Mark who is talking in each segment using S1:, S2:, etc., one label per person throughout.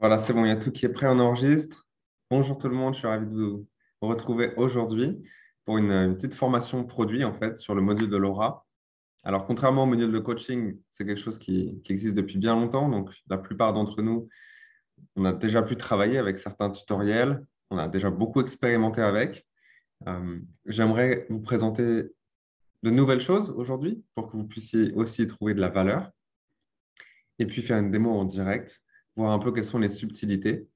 S1: Voilà, c'est bon, il y a tout qui est prêt, on enregistre. Bonjour tout le monde, je suis ravi de vous retrouver aujourd'hui pour une petite formation produit en fait sur le module de l'Aura. Alors, contrairement au module de coaching, c'est quelque chose qui existe depuis bien longtemps. Donc, la plupart d'entre nous, on a déjà pu travailler avec certains tutoriels, on a déjà beaucoup expérimenté avec. J'aimerais vous présenter de nouvelles choses aujourd'hui pour que vous puissiez aussi trouver de la valeur et puis faire une démo en direct, voir un peu quelles sont les subtilités.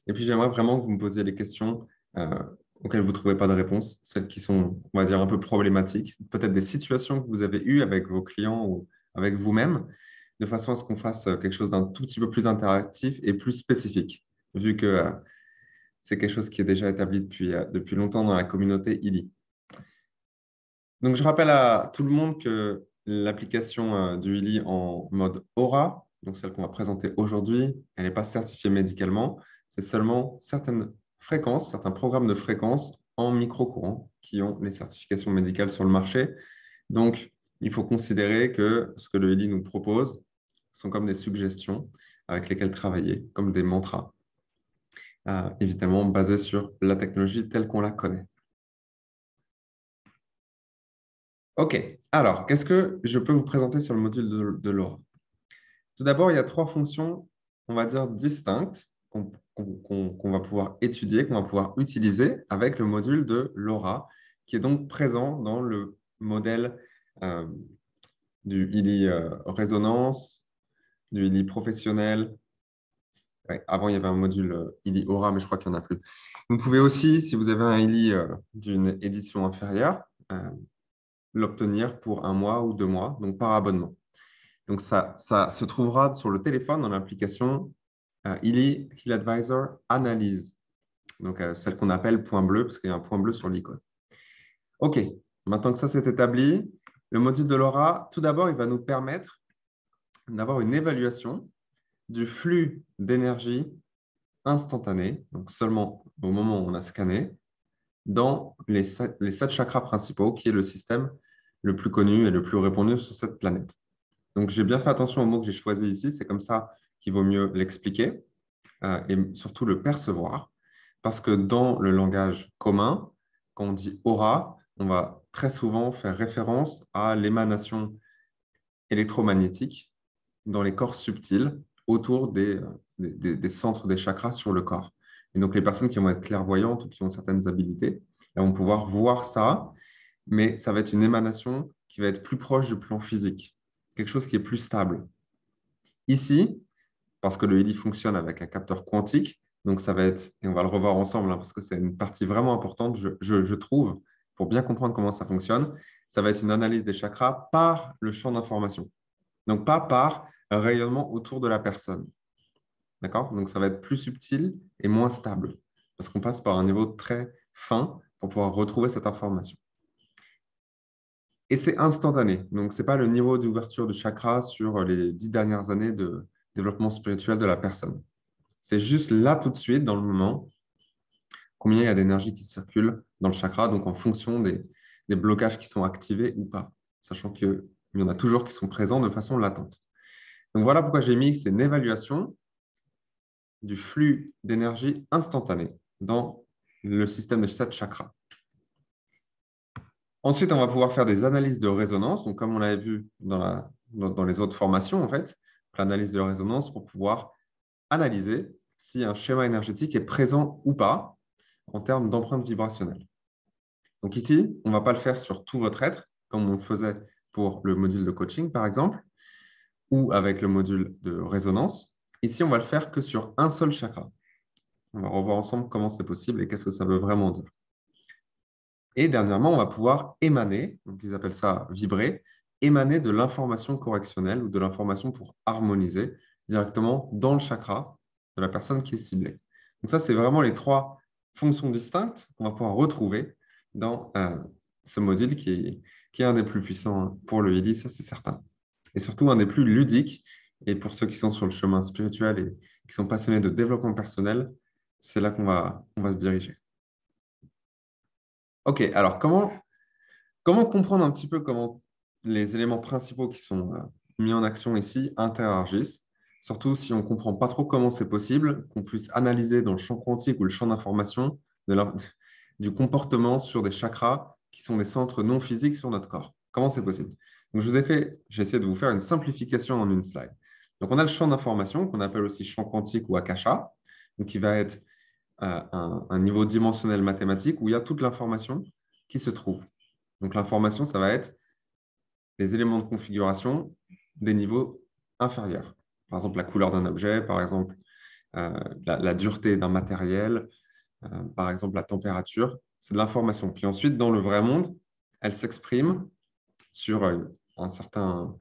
S1: Et puis j'aimerais vraiment que vous me posiez les questions euh, auxquelles vous ne trouvez pas de réponse, celles qui sont, on va dire, un peu problématiques, peut-être des situations que vous avez eues avec vos clients ou avec vous-même, de façon à ce qu'on fasse quelque chose d'un tout petit peu plus interactif et plus spécifique, vu que c'est quelque chose qui est déjà établi depuis longtemps dans la communauté ILI. Donc, je rappelle à tout le monde que l'application du Willy en mode Aura, donc celle qu'on va présenter aujourd'hui, elle n'est pas certifiée médicalement. C'est seulement certaines fréquences, certains programmes de fréquences en micro-courant qui ont les certifications médicales sur le marché. Donc, il faut considérer que ce que le Willy nous propose sont comme des suggestions avec lesquelles travailler, comme des mantras, évidemment basés sur la technologie telle qu'on la connaît. OK. Alors, qu'est-ce que je peux vous présenter sur le module de LoRa? Tout d'abord, il y a trois fonctions, on va dire, distinctes qu'on va pouvoir étudier, qu'on va pouvoir utiliser avec le module de LoRa, qui est donc présent dans le modèle euh, du ILI résonance, du ILI professionnel. Ouais, avant, il y avait un module ILI Aura, mais je crois qu'il n'y en a plus. Vous pouvez aussi, si vous avez un ILI d'une édition inférieure, l'obtenir pour un mois ou 2 mois, donc par abonnement. Donc, ça se trouvera sur le téléphone dans l'application ILI Heal Advisor Analyse, donc celle qu'on appelle point bleu, parce qu'il y a un point bleu sur l'icône. OK, maintenant que ça c'est établi, le module de LoRa, tout d'abord, il va nous permettre d'avoir une évaluation du flux d'énergie instantané, donc seulement au moment où on a scanné, dans les 7 chakras principaux, qui est le système le plus connu et le plus répandu sur cette planète. Donc, j'ai bien fait attention aux mots que j'ai choisis ici. C'est comme ça qu'il vaut mieux l'expliquer et surtout le percevoir. Parce que dans le langage commun, quand on dit aura, on va très souvent faire référence à l'émanation électromagnétique dans les corps subtils autour des centres des chakras sur le corps. Et donc, les personnes qui vont être clairvoyantes ou qui ont certaines habilités, elles vont pouvoir voir ça, mais ça va être une émanation qui va être plus proche du plan physique, quelque chose qui est plus stable. Ici, parce que le HELI fonctionne avec un capteur quantique, donc ça va être, et on va le revoir ensemble, hein, parce que c'est une partie vraiment importante, je trouve, pour bien comprendre comment ça fonctionne, ça va être une analyse des chakras par le champ d'information, donc pas par un rayonnement autour de la personne. D'accord? Donc ça va être plus subtil et moins stable, parce qu'on passe par un niveau très fin pour pouvoir retrouver cette information. Et c'est instantané. Donc, ce n'est pas le niveau d'ouverture du chakra sur les 10 dernières années de développement spirituel de la personne. C'est juste là, tout de suite, dans le moment, combien il y a d'énergie qui circule dans le chakra, donc en fonction des blocages qui sont activés ou pas, sachant qu'il y en a toujours qui sont présents de façon latente. Donc, voilà pourquoi j'ai mis c'est une évaluation du flux d'énergie instantané dans le système de 7 chakras. Ensuite, on va pouvoir faire des analyses de résonance, donc comme on l'avait vu dans les autres formations, en fait, l'analyse de résonance pour pouvoir analyser si un schéma énergétique est présent ou pas en termes d'empreinte vibrationnelle. Donc ici, on ne va pas le faire sur tout votre être, comme on le faisait pour le module de coaching, par exemple, ou avec le module de résonance. Ici, on va le faire que sur un seul chakra. On va revoir ensemble comment c'est possible et qu'est-ce que ça veut vraiment dire. Et dernièrement, on va pouvoir émaner, donc ils appellent ça vibrer, émaner de l'information correctionnelle ou de l'information pour harmoniser directement dans le chakra de la personne qui est ciblée. Donc ça, c'est vraiment les trois fonctions distinctes qu'on va pouvoir retrouver dans ce module qui est un des plus puissants hein, pour le Yidi, ça c'est certain. Et surtout un des plus ludiques. Et pour ceux qui sont sur le chemin spirituel et qui sont passionnés de développement personnel, c'est là on va se diriger. OK, alors comment comprendre un petit peu comment les éléments principaux qui sont mis en action ici interagissent? surtout si on ne comprend pas trop comment c'est possible, qu'on puisse analyser dans le champ quantique ou le champ d'information du comportement sur des chakras qui sont des centres non physiques sur notre corps. Comment c'est possible? Donc, j'ai essayé de vous faire une simplification en une slide. Donc, on a le champ d'information qu'on appelle aussi champ quantique ou akasha, donc qui va être un niveau dimensionnel mathématique où il y a toute l'information qui se trouve. Donc, l'information, ça va être les éléments de configuration des niveaux inférieurs. Par exemple, la couleur d'un objet, par exemple, la dureté d'un matériel, par exemple, la température. C'est de l'information. Puis ensuite, dans le vrai monde, elle s'exprime sur euh, un certain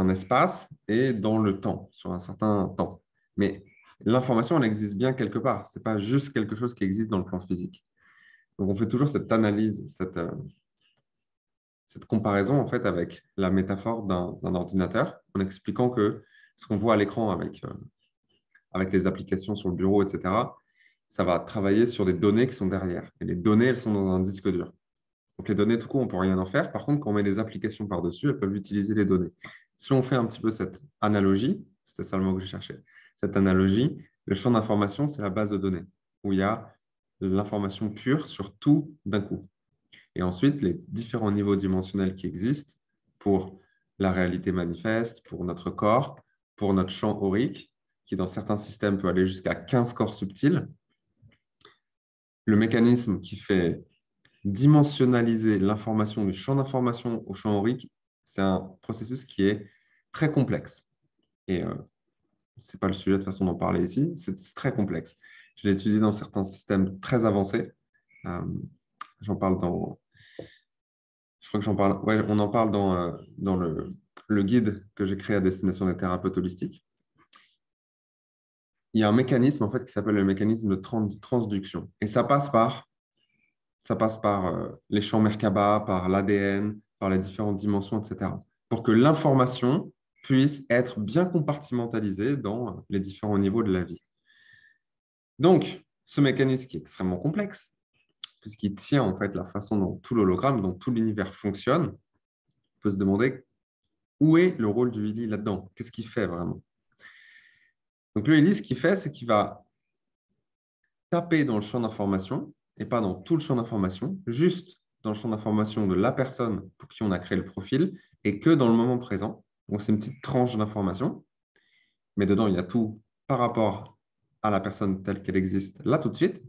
S1: espace et dans le temps, sur un certain temps. Mais l'information, elle existe bien quelque part. Ce n'est pas juste quelque chose qui existe dans le plan physique. Donc, on fait toujours cette analyse, cette comparaison en fait avec la métaphore d'un ordinateur en expliquant que ce qu'on voit à l'écran avec les applications sur le bureau, etc., ça va travailler sur des données qui sont derrière. Et les données, elles sont dans un disque dur. Donc les données, tout court, on ne peut rien en faire. Par contre, quand on met des applications par-dessus, elles peuvent utiliser les données. Si on fait un petit peu cette analogie, c'était ça le mot que je cherchais, cette analogie, le champ d'information, c'est la base de données, où il y a l'information pure sur tout d'un coup. Et ensuite, les différents niveaux dimensionnels qui existent pour la réalité manifeste, pour notre corps, pour notre champ aurique, qui dans certains systèmes peut aller jusqu'à 15 corps subtils. Le mécanisme qui fait dimensionnaliser l'information du champ d'information au champ aurique, c'est un processus qui est très complexe. Et ce n'est pas le sujet de façon d'en parler ici, c'est très complexe. Je l'ai étudié dans certains systèmes très avancés. J'en parle dans Je crois que j'en parle. Ouais, on en parle dans le guide que j'ai créé à destination des thérapeutes holistiques. Il y a un mécanisme en fait qui s'appelle le mécanisme de transduction. Et ça passe par les champs Merkaba, par l'ADN, par les différentes dimensions, etc. Pour que l'information puisse être bien compartimentalisée dans les différents niveaux de la vie. Donc, ce mécanisme qui est extrêmement complexe, puisqu'il tient en fait la façon dont tout l'hologramme, dont tout l'univers fonctionne, on peut se demander où est le rôle du Lily là-dedans? Qu'est-ce qu'il fait vraiment? Donc, le Lily, ce qu'il fait, c'est qu'il va taper dans le champ d'information et pas dans tout le champ d'information, juste dans le champ d'information de la personne pour qui on a créé le profil et que dans le moment présent. Donc, c'est une petite tranche d'information, mais dedans, il y a tout par rapport à la personne telle qu'elle existe là tout de suite.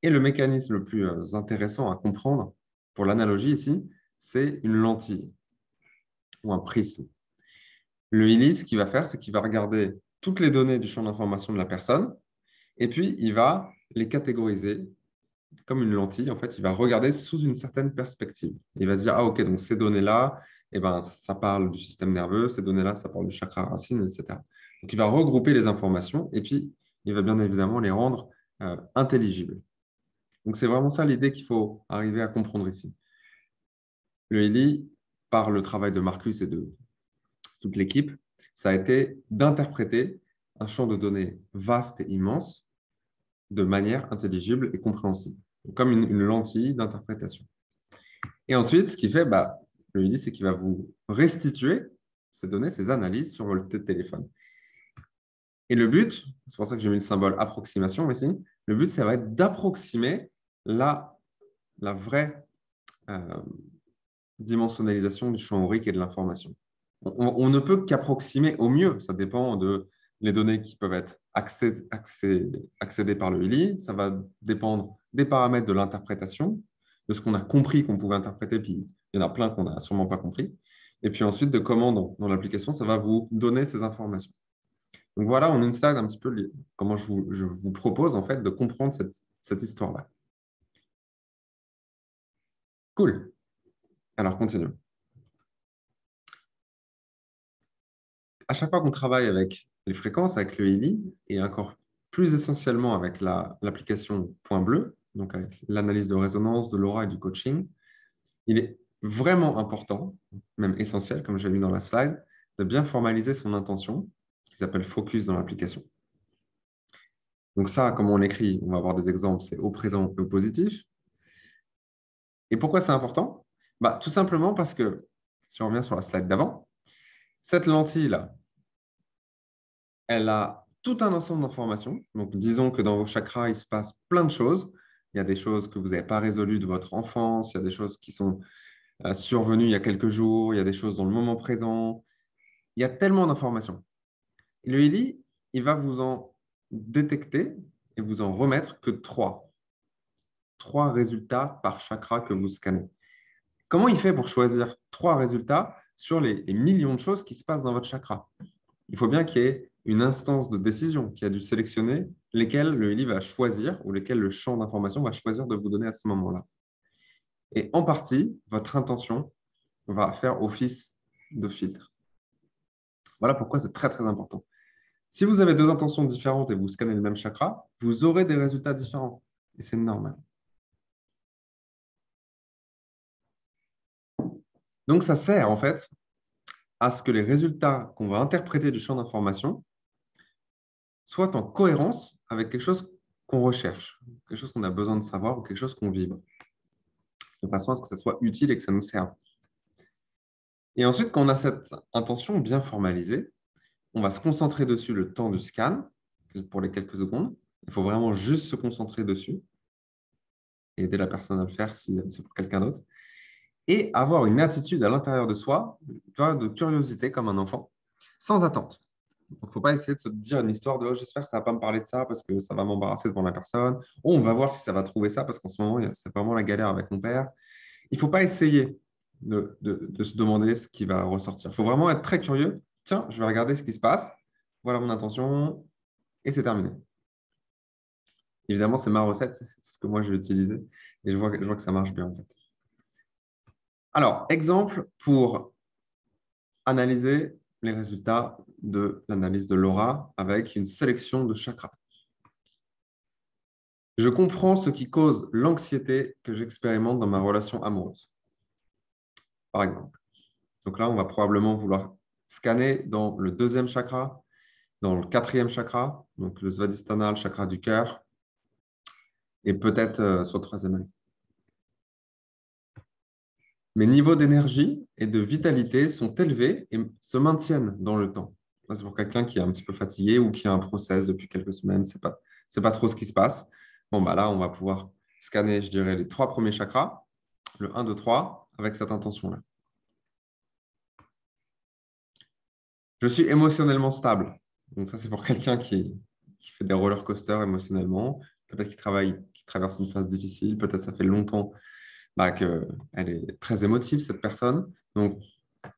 S1: Et le mécanisme le plus intéressant à comprendre pour l'analogie ici, c'est une lentille ou un prisme. Le Lily, ce qu'il va faire, c'est qu'il va regarder toutes les données du champ d'information de la personne et puis il va les catégoriser comme une lentille. En fait, il va regarder sous une certaine perspective. Il va dire, ah ok, donc ces données-là, eh ben, ça parle du système nerveux, ces données-là, ça parle du chakra racine, etc. Donc, il va regrouper les informations et puis il va bien évidemment les rendre intelligibles. Donc, c'est vraiment ça l'idée qu'il faut arriver à comprendre ici. Le Lily, par le travail de Marcus et de toute l'équipe, ça a été d'interpréter un champ de données vaste et immense de manière intelligible et compréhensible, comme une lentille d'interprétation. Et ensuite, ce qu'il fait, le LIDI, c'est qu'il va vous restituer ces données, ces analyses sur votre téléphone. Et le but, c'est pour ça que j'ai mis le symbole approximation ici, le but, ça va être d'approximer la vraie dimensionnalisation du champ aurique et de l'information. On ne peut qu'approximer au mieux. Ça dépend de les données qui peuvent être accédées par le LI. Ça va dépendre des paramètres de l'interprétation, de ce qu'on a compris qu'on pouvait interpréter, puis il y en a plein qu'on n'a sûrement pas compris. Et puis ensuite, de comment dans l'application, ça va vous donner ces informations. Donc voilà, on installe un petit peu comment je vous propose en fait de comprendre cette histoire-là. Cool. Alors, continuons. À chaque fois qu'on travaille avec les fréquences, avec le LI, et encore plus essentiellement avec l'application Point Bleu, donc avec l'analyse de résonance, de l'aura et du coaching, il est vraiment important, même essentiel, comme j'ai mis dans la slide, de bien formaliser son intention, qui s'appelle focus dans l'application. Donc ça, comme on l'écrit, on va avoir des exemples, c'est au présent et au positif. Et pourquoi c'est important? Tout simplement parce que, si on revient sur la slide d'avant, Cette lentille-là, elle a tout un ensemble d'informations. Donc, disons que dans vos chakras, il se passe plein de choses. Il y a des choses que vous n'avez pas résolues de votre enfance, il y a des choses qui sont survenues il y a quelques jours, il y a des choses dans le moment présent. Il y a tellement d'informations. Et le Heli, il va vous en détecter et vous en remettre que trois. Trois résultats par chakra que vous scannez. Comment il fait pour choisir trois résultats sur les millions de choses qui se passent dans votre chakra? Il faut bien qu'il y ait une instance de décision qui a dû sélectionner lesquels le Heli va choisir ou lesquels le champ d'information va choisir de vous donner à ce moment-là. Et en partie, votre intention va faire office de filtre. Voilà pourquoi c'est très, très important. Si vous avez deux intentions différentes et vous scannez le même chakra, vous aurez des résultats différents. Et c'est normal. Donc, ça sert en fait à ce que les résultats qu'on va interpréter du champ d'information soient en cohérence avec quelque chose qu'on recherche, quelque chose qu'on a besoin de savoir ou quelque chose qu'on vibre, de façon à ce que ça soit utile et que ça nous serve. Et ensuite, quand on a cette intention bien formalisée, on va se concentrer dessus le temps du scan, pour les quelques secondes. Il faut vraiment juste se concentrer dessus et aider la personne à le faire si c'est pour quelqu'un d'autre. Et avoir une attitude à l'intérieur de soi, de curiosité comme un enfant, sans attente. Donc, il ne faut pas essayer de se dire une histoire de oh, j'espère que ça ne va pas me parler de ça parce que ça va m'embarrasser devant la personne. Oh, on va voir si ça va trouver ça parce qu'en ce moment, c'est vraiment la galère avec mon père. Il ne faut pas essayer de se demander ce qui va ressortir. Il faut vraiment être très curieux. Tiens, je vais regarder ce qui se passe. Voilà mon intention et c'est terminé. Évidemment, c'est ma recette, c'est ce que moi je vais utiliser et je vois que ça marche bien en fait. Alors, exemple pour analyser les résultats de l'analyse de l'aura avec une sélection de chakras. Je comprends ce qui cause l'anxiété que j'expérimente dans ma relation amoureuse, par exemple. Donc là, on va probablement vouloir scanner dans le deuxième chakra, dans le quatrième chakra, donc le Svadhisthana, le chakra du cœur, et peut-être sur le troisième œil. Mes niveaux d'énergie et de vitalité sont élevés et se maintiennent dans le temps. C'est pour quelqu'un qui est un petit peu fatigué ou qui a un process depuis quelques semaines, c'est pas trop ce qui se passe. Bon, bah là, on va pouvoir scanner, je dirais, les trois premiers chakras, le 1, 2, 3, avec cette intention-là. Je suis émotionnellement stable. Donc ça, c'est pour quelqu'un qui fait des roller coasters émotionnellement. Peut-être qu'il traverse une phase difficile. Peut-être ça fait longtemps qu'elle est très émotive, cette personne. Donc,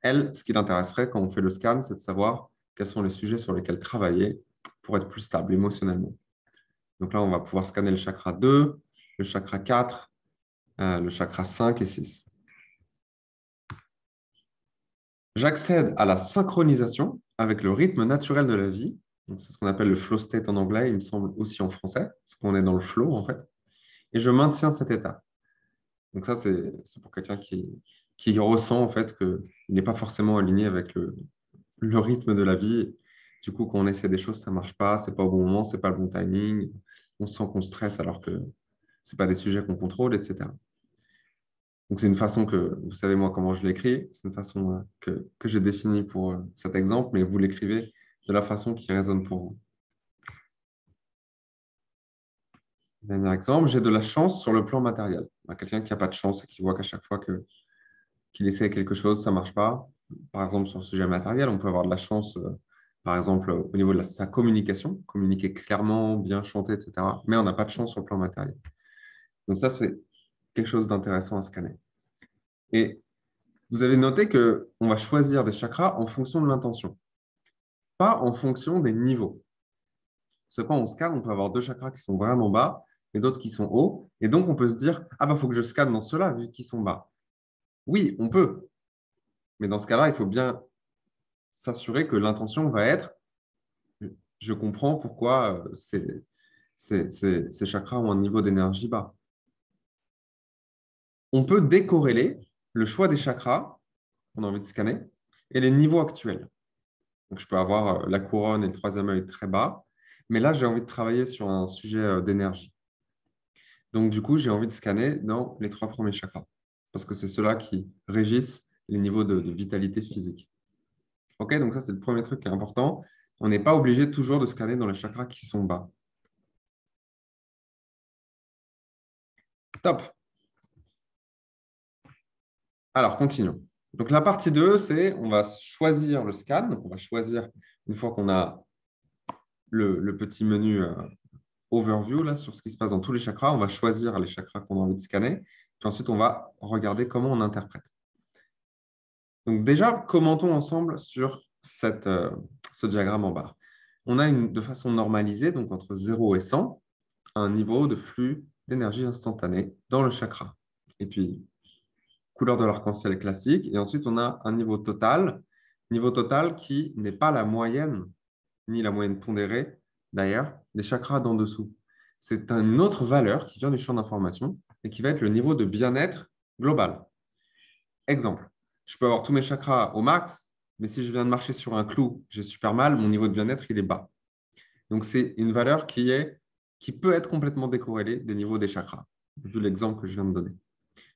S1: elle, ce qui l'intéresserait quand on fait le scan, c'est de savoir quels sont les sujets sur lesquels travailler pour être plus stable émotionnellement. Donc là, on va pouvoir scanner le chakra 2, le chakra 4, le chakra 5 et 6. J'accède à la synchronisation avec le rythme naturel de la vie. C'est ce qu'on appelle le flow state en anglais, il me semble aussi en français, parce qu'on est dans le flow en fait. Et je maintiens cet état. Donc ça, c'est pour quelqu'un qui ressent en fait qu'il n'est pas forcément aligné avec le rythme de la vie. Du coup, quand on essaie des choses, ça ne marche pas, c'est pas au bon moment, c'est pas le bon timing. On sent qu'on stresse alors que ce pas des sujets qu'on contrôle, etc. Donc, c'est une façon que, vous savez moi comment je l'écris, c'est une façon que j'ai définie pour cet exemple, mais vous l'écrivez de la façon qui résonne pour vous. Dernier exemple, j'ai de la chance sur le plan matériel. Quelqu'un qui n'a pas de chance et qui voit qu'à chaque fois qu'il essaie quelque chose, ça ne marche pas. Par exemple, sur le sujet matériel, on peut avoir de la chance, par exemple, au niveau de sa communication, communiquer clairement, bien chanter, etc. Mais on n'a pas de chance sur le plan matériel. Donc ça, c'est quelque chose d'intéressant à scanner. Et vous avez noté qu'on va choisir des chakras en fonction de l'intention, pas en fonction des niveaux. Parce que quand on scanne, on peut avoir deux chakras qui sont vraiment bas et d'autres qui sont hauts. Et donc, on peut se dire, ah bah, il faut que je scanne dans ceux-là vu qu'ils sont bas. Oui, on peut. Mais dans ce cas-là, il faut bien s'assurer que l'intention va être, je comprends pourquoi ces chakras ont un niveau d'énergie bas. On peut décorréler le choix des chakras qu'on a envie de scanner et les niveaux actuels. Donc, je peux avoir la couronne et le troisième œil très bas, mais là, j'ai envie de travailler sur un sujet d'énergie. Donc, du coup, j'ai envie de scanner dans les trois premiers chakras, parce que c'est ceux-là qui régissent les niveaux de vitalité physique. OK, donc ça, c'est le premier truc qui est important. On n'est pas obligé toujours de scanner dans les chakras qui sont bas. Top. Alors, continuons. Donc, la partie 2, c'est on va choisir le scan. Donc, on va choisir, une fois qu'on a le petit menu overview là, sur ce qui se passe dans tous les chakras, on va choisir les chakras qu'on a envie de scanner. Puis ensuite, on va regarder comment on interprète. Donc, déjà, commentons ensemble sur ce diagramme en barre. On a de façon normalisée, donc entre 0 et 100, un niveau de flux d'énergie instantanée dans le chakra. Et puis, couleur de l'arc-en-ciel classique. Et ensuite, on a un niveau total qui n'est pas la moyenne, ni la moyenne pondérée, d'ailleurs, des chakras d'en dessous. C'est une autre valeur qui vient du champ d'information et qui va être le niveau de bien-être global. Exemple, je peux avoir tous mes chakras au max, mais si je viens de marcher sur un clou, j'ai super mal, mon niveau de bien-être, il est bas. Donc, c'est une valeur qui peut être complètement décorrélée des niveaux des chakras, vu l'exemple que je viens de donner.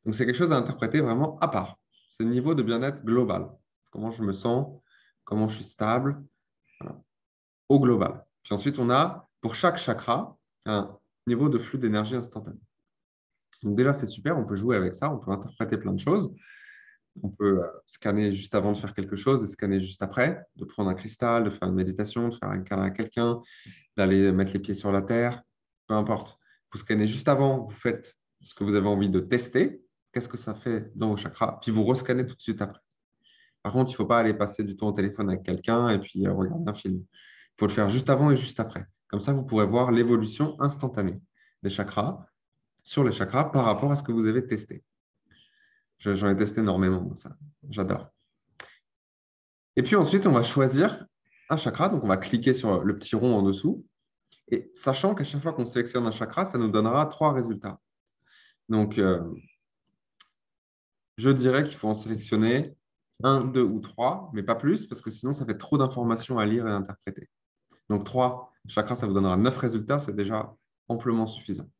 S1: Donc, c'est quelque chose à interpréter vraiment à part. C'est le niveau de bien-être global. Comment je me sens, comment je suis stable, voilà, au global. Puis ensuite, on a pour chaque chakra un niveau de flux d'énergie instantanée. Donc déjà, c'est super, on peut jouer avec ça, on peut interpréter plein de choses. On peut scanner juste avant de faire quelque chose et scanner juste après, de prendre un cristal, de faire une méditation, de faire un câlin à quelqu'un, d'aller mettre les pieds sur la terre, peu importe. Vous scannez juste avant, vous faites ce que vous avez envie de tester, qu'est-ce que ça fait dans vos chakras, puis vous rescannez tout de suite après. Par contre, il ne faut pas aller passer du temps au téléphone avec quelqu'un et puis regarder un film. Il faut le faire juste avant et juste après. Comme ça, vous pourrez voir l'évolution instantanée des chakras sur les chakras par rapport à ce que vous avez testé. J'en ai testé énormément, ça. J'adore. Et puis ensuite, on va choisir un chakra. Donc, on va cliquer sur le petit rond en dessous. Et sachant qu'à chaque fois qu'on sélectionne un chakra, ça nous donnera 3 résultats. Donc, je dirais qu'il faut en sélectionner 1, 2 ou 3, mais pas plus, parce que sinon, ça fait trop d'informations à lire et à interpréter. Donc, 3 chakras, ça vous donnera 9 résultats, c'est déjà amplement suffisant.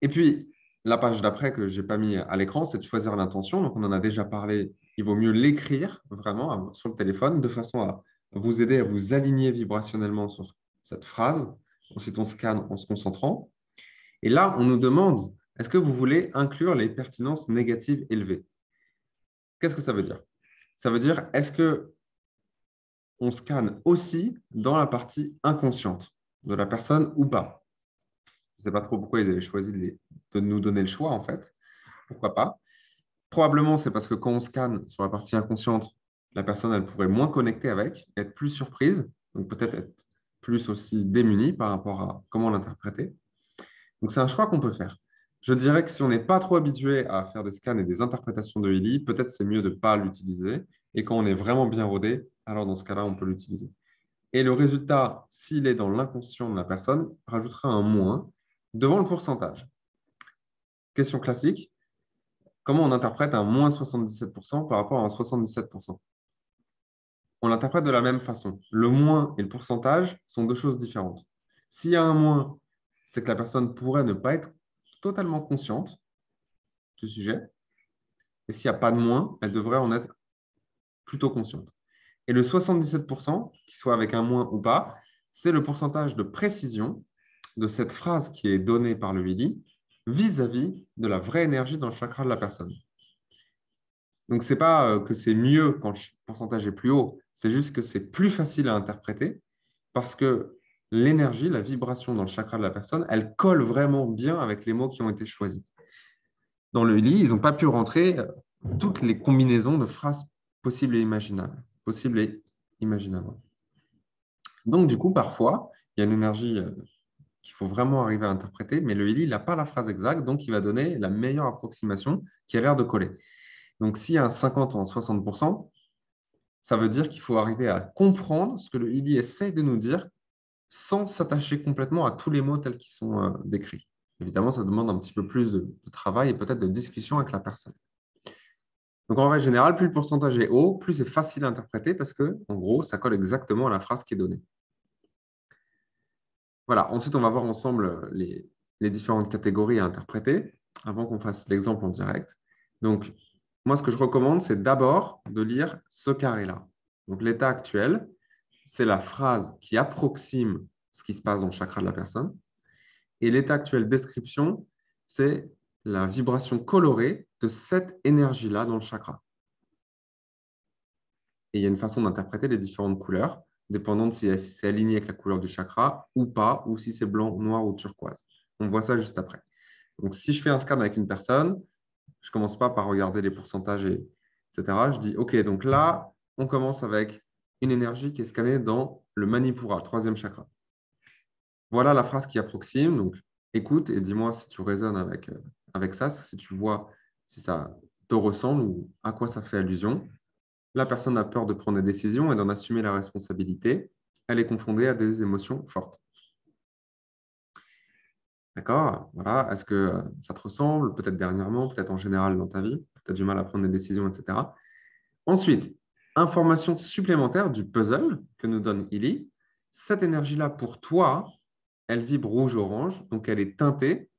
S1: Et puis, la page d'après que je n'ai pas mis à l'écran, c'est de choisir l'intention. Donc, on en a déjà parlé. Il vaut mieux l'écrire vraiment sur le téléphone de façon à vous aider à vous aligner vibrationnellement sur cette phrase. Ensuite, on scanne en se concentrant. Et là, on nous demande, est-ce que vous voulez inclure les pertinences négatives élevées? Qu'est-ce que ça veut dire? Ça veut dire, est-ce que on scanne aussi dans la partie inconsciente de la personne ou pas? Je ne sais pas trop pourquoi ils avaient choisi de nous donner le choix, en fait. Pourquoi pas? Probablement, c'est parce que quand on scanne sur la partie inconsciente, la personne, elle pourrait moins connecter avec, être plus surprise, donc peut-être être plus aussi démunie par rapport à comment l'interpréter. Donc, c'est un choix qu'on peut faire. Je dirais que si on n'est pas trop habitué à faire des scans et des interprétations de Lily, peut-être c'est mieux de ne pas l'utiliser. Et quand on est vraiment bien rodé, alors dans ce cas-là, on peut l'utiliser. Et le résultat, s'il est dans l'inconscient de la personne, rajoutera un moins devant le pourcentage. Question classique, comment on interprète un moins 77% par rapport à un 77%? On l'interprète de la même façon. Le moins et le pourcentage sont deux choses différentes. S'il y a un moins, c'est que la personne pourrait ne pas être totalement consciente du sujet. Et s'il n'y a pas de moins, elle devrait en être plutôt consciente. Et le 77%, qu'il soit avec un moins ou pas, c'est le pourcentage de précision de cette phrase qui est donnée par le Vili vis-à-vis de la vraie énergie dans le chakra de la personne. Donc, ce n'est pas que c'est mieux quand le pourcentage est plus haut, c'est juste que c'est plus facile à interpréter parce que l'énergie, la vibration dans le chakra de la personne, elle colle vraiment bien avec les mots qui ont été choisis. Dans le lit, ils n'ont pas pu rentrer toutes les combinaisons de phrases possibles et imaginables. Possibles et imaginables. Donc, du coup, parfois, il y a une énergie qu'il faut vraiment arriver à interpréter, mais le Ili, il n'a pas la phrase exacte, donc il va donner la meilleure approximation qui a l'air de coller. Donc, s'il y a un 50 ou un 60%, ça veut dire qu'il faut arriver à comprendre ce que le Ili essaye de nous dire sans s'attacher complètement à tous les mots tels qu'ils sont décrits. Évidemment, ça demande un petit peu plus de travail et peut-être de discussion avec la personne. Donc, en règle générale, plus le pourcentage est haut, plus c'est facile à interpréter parce que, en gros, ça colle exactement à la phrase qui est donnée. Voilà. Ensuite, on va voir ensemble les différentes catégories à interpréter avant qu'on fasse l'exemple en direct. Donc, moi, ce que je recommande, c'est d'abord de lire ce carré-là. Donc, l'état actuel, c'est la phrase qui approxime ce qui se passe dans le chakra de la personne. Et l'état actuel description, c'est la vibration colorée de cette énergie-là dans le chakra. Et il y a une façon d'interpréter les différentes couleurs, dépendant de si c'est aligné avec la couleur du chakra ou pas, ou si c'est blanc, noir ou turquoise. On voit ça juste après. Donc, si je fais un scan avec une personne, je ne commence pas par regarder les pourcentages, etc. Je dis, OK, donc là, on commence avec une énergie qui est scannée dans le Manipura, le troisième chakra. Voilà la phrase qui approxime. Donc, écoute et dis-moi si tu résonnes avec ça, si tu vois si ça te ressemble ou à quoi ça fait allusion. La personne a peur de prendre des décisions et d'en assumer la responsabilité. Elle est confondée à des émotions fortes. D'accord? Voilà. Est-ce que ça te ressemble? Peut-être dernièrement, peut-être en général dans ta vie. Tu as du mal à prendre des décisions, etc. Ensuite, information supplémentaire du puzzle que nous donne Illy. Cette énergie-là, pour toi, elle vibre rouge-orange, donc elle est teintée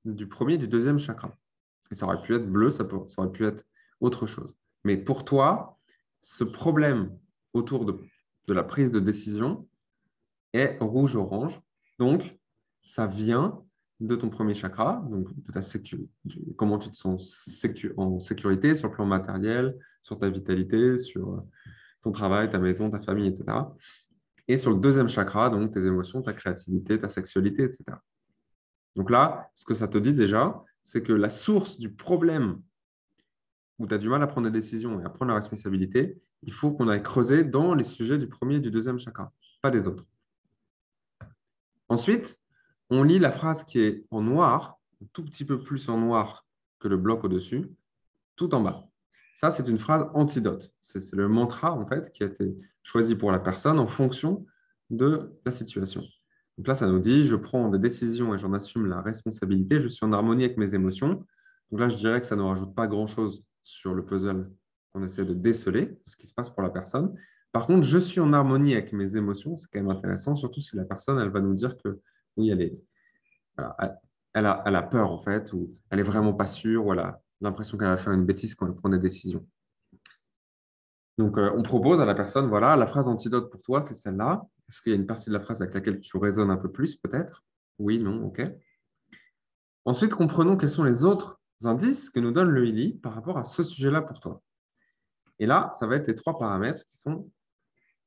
S1: du premier et du deuxième chakra. Et ça aurait pu être bleu, ça aurait pu être autre chose. Mais pour toi, ce problème autour de la prise de décision est rouge-orange. Donc, ça vient de ton premier chakra, donc de ta comment tu te sens en sécurité sur le plan matériel, sur ta vitalité, sur ton travail, ta maison, ta famille, etc. Et sur le deuxième chakra, donc tes émotions, ta créativité, ta sexualité, etc. Donc là, ce que ça te dit déjà, c'est que la source du problème où tu as du mal à prendre des décisions et à prendre la responsabilité, il faut qu'on aille creuser dans les sujets du premier et du deuxième chakra, pas des autres. Ensuite, on lit la phrase qui est en noir, un tout petit peu plus en noir que le bloc au-dessus, tout en bas. Ça, c'est une phrase antidote. C'est le mantra, en fait, qui a été choisi pour la personne en fonction de la situation. Donc là, ça nous dit, je prends des décisions et j'en assume la responsabilité, je suis en harmonie avec mes émotions. Donc là, je dirais que ça ne rajoute pas grand-chose sur le puzzle qu'on essaie de déceler, ce qui se passe pour la personne. Par contre, je suis en harmonie avec mes émotions, c'est quand même intéressant, surtout si la personne, elle va nous dire que oui, elle a peur, en fait, ou elle n'est vraiment pas sûre, ou elle a l'impression qu'elle va faire une bêtise quand elle prend des décisions. Donc, on propose à la personne, voilà, la phrase antidote pour toi, c'est celle-là. Est-ce qu'il y a une partie de la phrase avec laquelle tu résonnes un peu plus, peut-être? Oui, non, OK. Ensuite, comprenons quels sont les autres indices que nous donne le ILI par rapport à ce sujet-là pour toi. Et là, ça va être les trois paramètres qui sont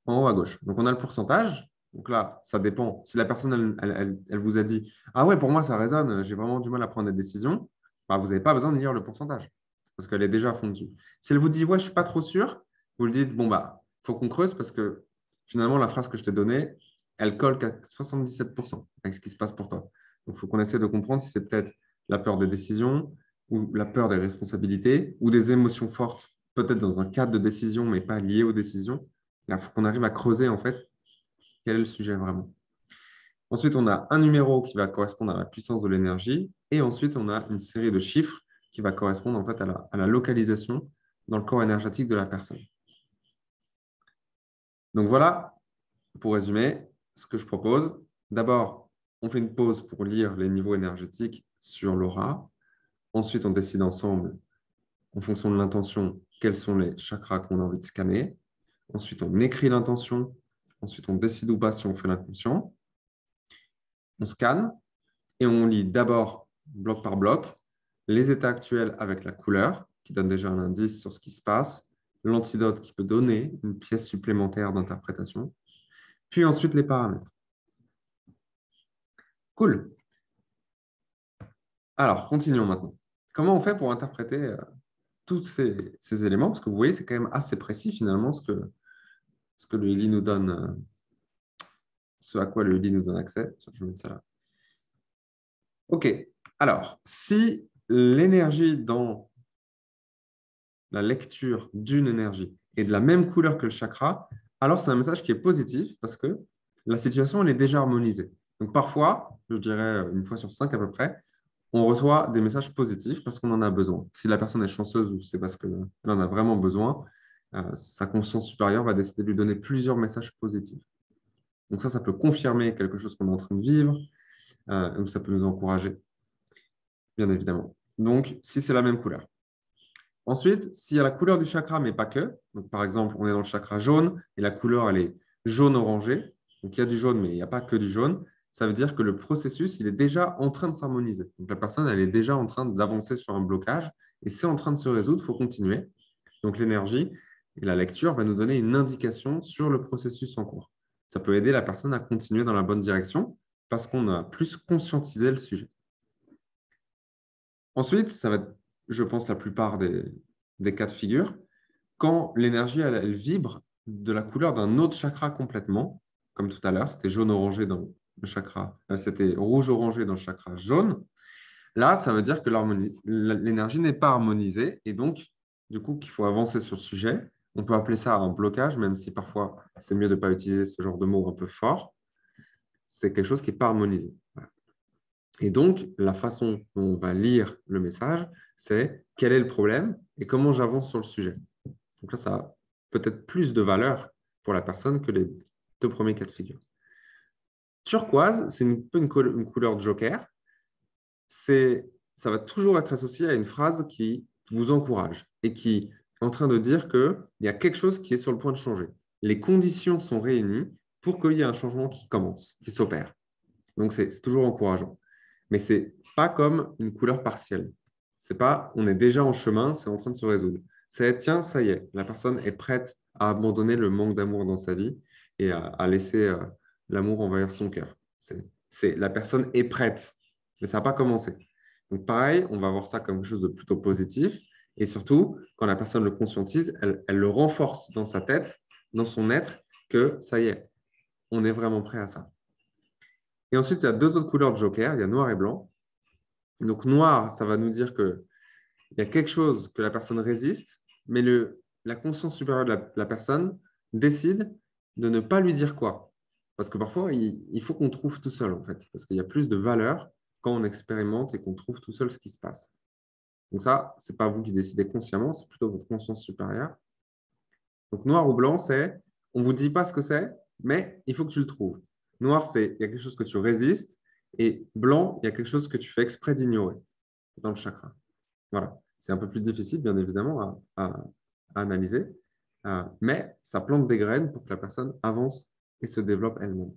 S1: en haut à gauche. Donc, on a le pourcentage. Donc là, ça dépend. Si la personne, elle vous a dit, ah ouais, pour moi, ça résonne, j'ai vraiment du mal à prendre des décisions, bah, vous n'avez pas besoin de lire le pourcentage parce qu'elle est déjà à fond dessus. Si elle vous dit, ouais, je ne suis pas trop sûr, vous lui dites, bon, bah, il faut qu'on creuse parce que finalement, la phrase que je t'ai donnée, elle colle qu'à 77% avec ce qui se passe pour toi. Donc, il faut qu'on essaie de comprendre si c'est peut-être la peur des décisions ou la peur des responsabilités ou des émotions fortes, peut-être dans un cadre de décision, mais pas liées aux décisions. Il faut qu'on arrive à creuser, en fait, quel est le sujet vraiment. Ensuite, on a un numéro qui va correspondre à la puissance de l'énergie. Et ensuite, on a une série de chiffres qui va correspondre en fait à la localisation dans le corps énergétique de la personne. Donc voilà, pour résumer, ce que je propose. D'abord, on fait une pause pour lire les niveaux énergétiques sur l'aura. Ensuite, on décide ensemble, en fonction de l'intention, quels sont les chakras qu'on a envie de scanner. Ensuite, on écrit l'intention. Ensuite, on décide ou pas si on fait l'inconscient. On scanne et on lit d'abord, bloc par bloc, les états actuels avec la couleur, qui donne déjà un indice sur ce qui se passe, l'antidote qui peut donner une pièce supplémentaire d'interprétation, puis ensuite les paramètres. Cool. Alors, continuons maintenant. Comment on fait pour interpréter tous ces éléments? Parce que vous voyez, c'est quand même assez précis finalement ce que le ILI nous donne, ce à quoi le ILI nous donne accès. Je vais mettre ça là. OK. Alors, si l'énergie dans la lecture d'une énergie est de la même couleur que le chakra, alors c'est un message qui est positif parce que la situation elle est déjà harmonisée. Donc parfois, je dirais une fois sur 5 à peu près, on reçoit des messages positifs parce qu'on en a besoin. Si la personne est chanceuse ou c'est parce qu'elle en a vraiment besoin, sa conscience supérieure va décider de lui donner plusieurs messages positifs. Donc ça peut confirmer quelque chose qu'on est en train de vivre ou ça peut nous encourager, bien évidemment. Donc, si c'est la même couleur. Ensuite, s'il y a la couleur du chakra, mais pas que, donc par exemple, on est dans le chakra jaune et la couleur, elle est jaune-orangé, donc il y a du jaune, mais il n'y a pas que du jaune, ça veut dire que le processus, il est déjà en train de s'harmoniser. Donc la personne, elle est déjà en train d'avancer sur un blocage et c'est en train de se résoudre, il faut continuer. Donc l'énergie et la lecture va nous donner une indication sur le processus en cours. Ça peut aider la personne à continuer dans la bonne direction parce qu'on a plus conscientisé le sujet. Ensuite, ça va être, je pense, la plupart des cas de figure, quand l'énergie elle vibre de la couleur d'un autre chakra complètement, comme tout à l'heure, c'était jaune-orangé dans le chakra, c'était rouge-orangé dans le chakra jaune. Là, ça veut dire que l'énergie n'est pas harmonisée et donc, du coup, qu'il faut avancer sur le sujet. On peut appeler ça un blocage, même si parfois c'est mieux de ne pas utiliser ce genre de mots un peu fort. C'est quelque chose qui n'est pas harmonisé. Voilà. Et donc, la façon dont on va lire le message, c'est quel est le problème et comment j'avance sur le sujet. Donc là, ça a peut-être plus de valeur pour la personne que les deux premiers cas de figure. Turquoise, c'est un peu une couleur de joker. Ça va toujours être associé à une phrase qui vous encourage et qui est en train de dire qu'il y a quelque chose qui est sur le point de changer. Les conditions sont réunies pour qu'il y ait un changement qui commence, qui s'opère. Donc, c'est toujours encourageant. Mais ce n'est pas comme une couleur partielle. C'est pas on est déjà en chemin, c'est en train de se résoudre. C'est tiens, ça y est, la personne est prête à abandonner le manque d'amour dans sa vie et à laisser l'amour envahir son cœur. La personne est prête, mais ça n'a pas commencé. Donc pareil, on va voir ça comme quelque chose de plutôt positif. Et surtout, quand la personne le conscientise, elle le renforce dans sa tête, dans son être, que ça y est, on est vraiment prêt à ça. Et ensuite, il y a deux autres couleurs de joker, il y a noir et blanc. Donc noir, ça va nous dire qu'il y a quelque chose que la personne résiste, mais la conscience supérieure de la personne décide de ne pas lui dire quoi. Parce que parfois, il faut qu'on trouve tout seul, en fait. Parce qu'il y a plus de valeur quand on expérimente et qu'on trouve tout seul ce qui se passe. Donc ça, ce n'est pas vous qui décidez consciemment, c'est plutôt votre conscience supérieure. Donc noir ou blanc, c'est on ne vous dit pas ce que c'est, mais il faut que tu le trouves. Noir, c'est il y a quelque chose que tu résistes, et blanc, il y a quelque chose que tu fais exprès d'ignorer dans le chakra. Voilà. C'est un peu plus difficile, bien évidemment, à analyser, mais ça plante des graines pour que la personne avance et se développe elle-même.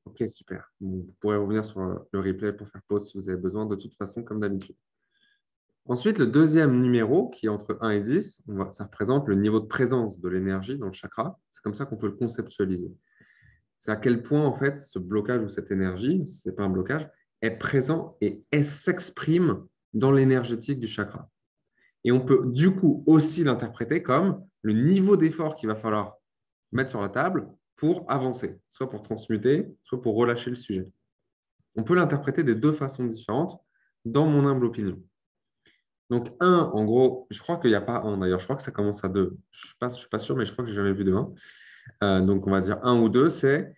S1: Ok, super. Vous pourrez revenir sur le replay pour faire pause si vous avez besoin, de toute façon, comme d'habitude. Ensuite, le deuxième numéro, qui est entre 1 et 10, ça représente le niveau de présence de l'énergie dans le chakra. C'est comme ça qu'on peut le conceptualiser. C'est à quel point, en fait, ce blocage ou cette énergie, si ce n'est pas un blocage, est présent et elle s'exprime dans l'énergétique du chakra. Et on peut du coup aussi l'interpréter comme le niveau d'effort qu'il va falloir mettre sur la table pour avancer, soit pour transmuter, soit pour relâcher le sujet. On peut l'interpréter des deux façons différentes, dans mon humble opinion. Donc, 1, en gros, je crois qu'il n'y a pas 1 d'ailleurs, je crois que ça commence à 2. Je ne suis pas sûr, mais je crois que je n'ai jamais vu de 1. Donc, on va dire 1 ou 2, c'est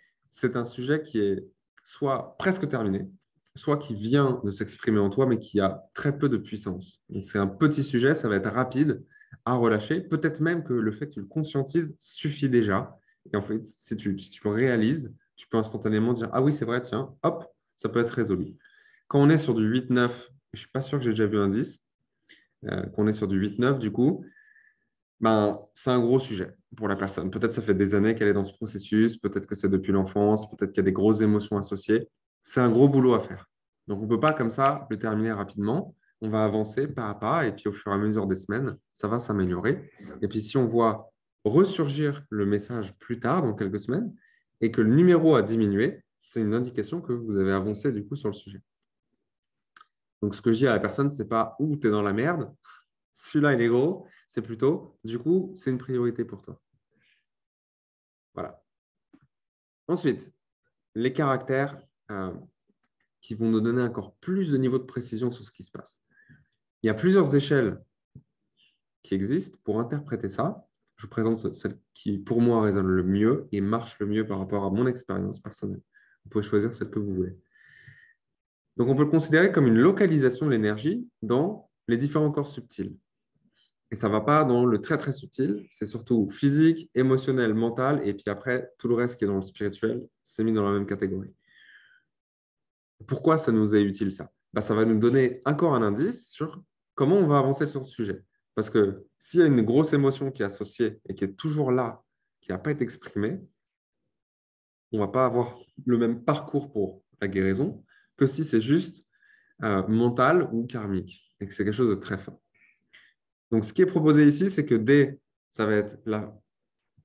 S1: un sujet qui est soit presque terminé, soit qui vient de s'exprimer en toi, mais qui a très peu de puissance. Donc, c'est un petit sujet, ça va être rapide à relâcher. Peut-être même que le fait que tu le conscientises suffit déjà. Et en fait, si tu le réalises, tu peux instantanément dire, ah oui, c'est vrai, tiens, hop, ça peut être résolu. Quand on est sur du 8-9, je ne suis pas sûr que j'ai déjà vu un 10, qu'on est sur du 8-9, du coup, ben, c'est un gros sujet pour la personne. Peut-être ça fait des années qu'elle est dans ce processus, peut-être que c'est depuis l'enfance, peut-être qu'il y a des grosses émotions associées. C'est un gros boulot à faire. Donc, on ne peut pas comme ça le terminer rapidement. On va avancer pas à pas et puis au fur et à mesure des semaines, ça va s'améliorer. Et puis, si on voit ressurgir le message plus tard, dans quelques semaines, et que le numéro a diminué, c'est une indication que vous avez avancé du coup sur le sujet. Donc, ce que je dis à la personne, ce n'est pas « ouh, tu es dans la merde », celui-là, il est gros, c'est plutôt, du coup, c'est une priorité pour toi. Voilà. Ensuite, les caractères qui vont nous donner encore plus de niveau de précision sur ce qui se passe. Il y a plusieurs échelles qui existent pour interpréter ça. Je vous présente celle qui, pour moi, résonne le mieux et marche le mieux par rapport à mon expérience personnelle. Vous pouvez choisir celle que vous voulez. Donc, on peut le considérer comme une localisation de l'énergie dans les différents corps subtils. Et ça ne va pas dans le très, très subtil. C'est surtout physique, émotionnel, mental. Et puis après, tout le reste qui est dans le spirituel, c'est mis dans la même catégorie. Pourquoi ça nous est utile, ça? bah, ça va nous donner encore un indice sur comment on va avancer sur le sujet. Parce que s'il y a une grosse émotion qui est associée et qui est toujours là, qui n'a pas été exprimée, on ne va pas avoir le même parcours pour la guérison que si c'est juste mental ou karmique et que c'est quelque chose de très fin. Donc, ce qui est proposé ici, c'est que D, ça va être là.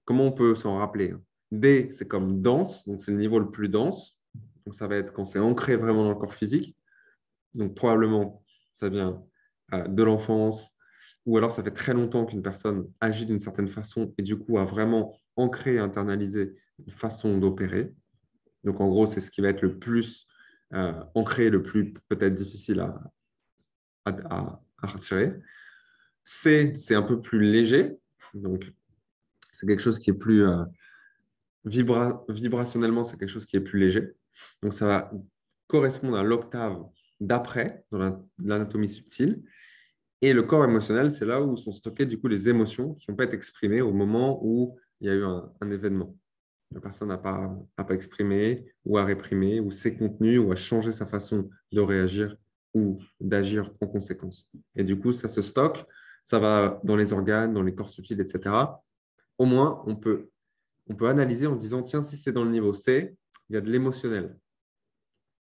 S1: Comment on peut s'en rappeler? D, c'est comme dense, donc c'est le niveau le plus dense. Donc, ça va être quand c'est ancré vraiment dans le corps physique. Donc, probablement, ça vient de l'enfance, ou alors ça fait très longtemps qu'une personne agit d'une certaine façon et du coup a vraiment ancré et internalisé une façon d'opérer. Donc, en gros, c'est ce qui va être le plus ancré, le plus peut-être difficile à retirer. C, c'est un peu plus léger. Donc, c'est quelque chose qui est plus vibrationnellement, c'est quelque chose qui est plus léger. Donc, ça va correspondre à l'octave d'après dans l'anatomie subtile. Et le corps émotionnel, c'est là où sont stockées du coup les émotions qui n'ont pas été exprimées au moment où il y a eu un événement. La personne n'a pas exprimé ou a réprimé ou s'est contenue ou a changé sa façon de réagir ou d'agir en conséquence. Et du coup, ça se stocke, ça va dans les organes, dans les corps subtils, etc. Au moins, on peut analyser en disant, tiens, si c'est dans le niveau C, il y a de l'émotionnel.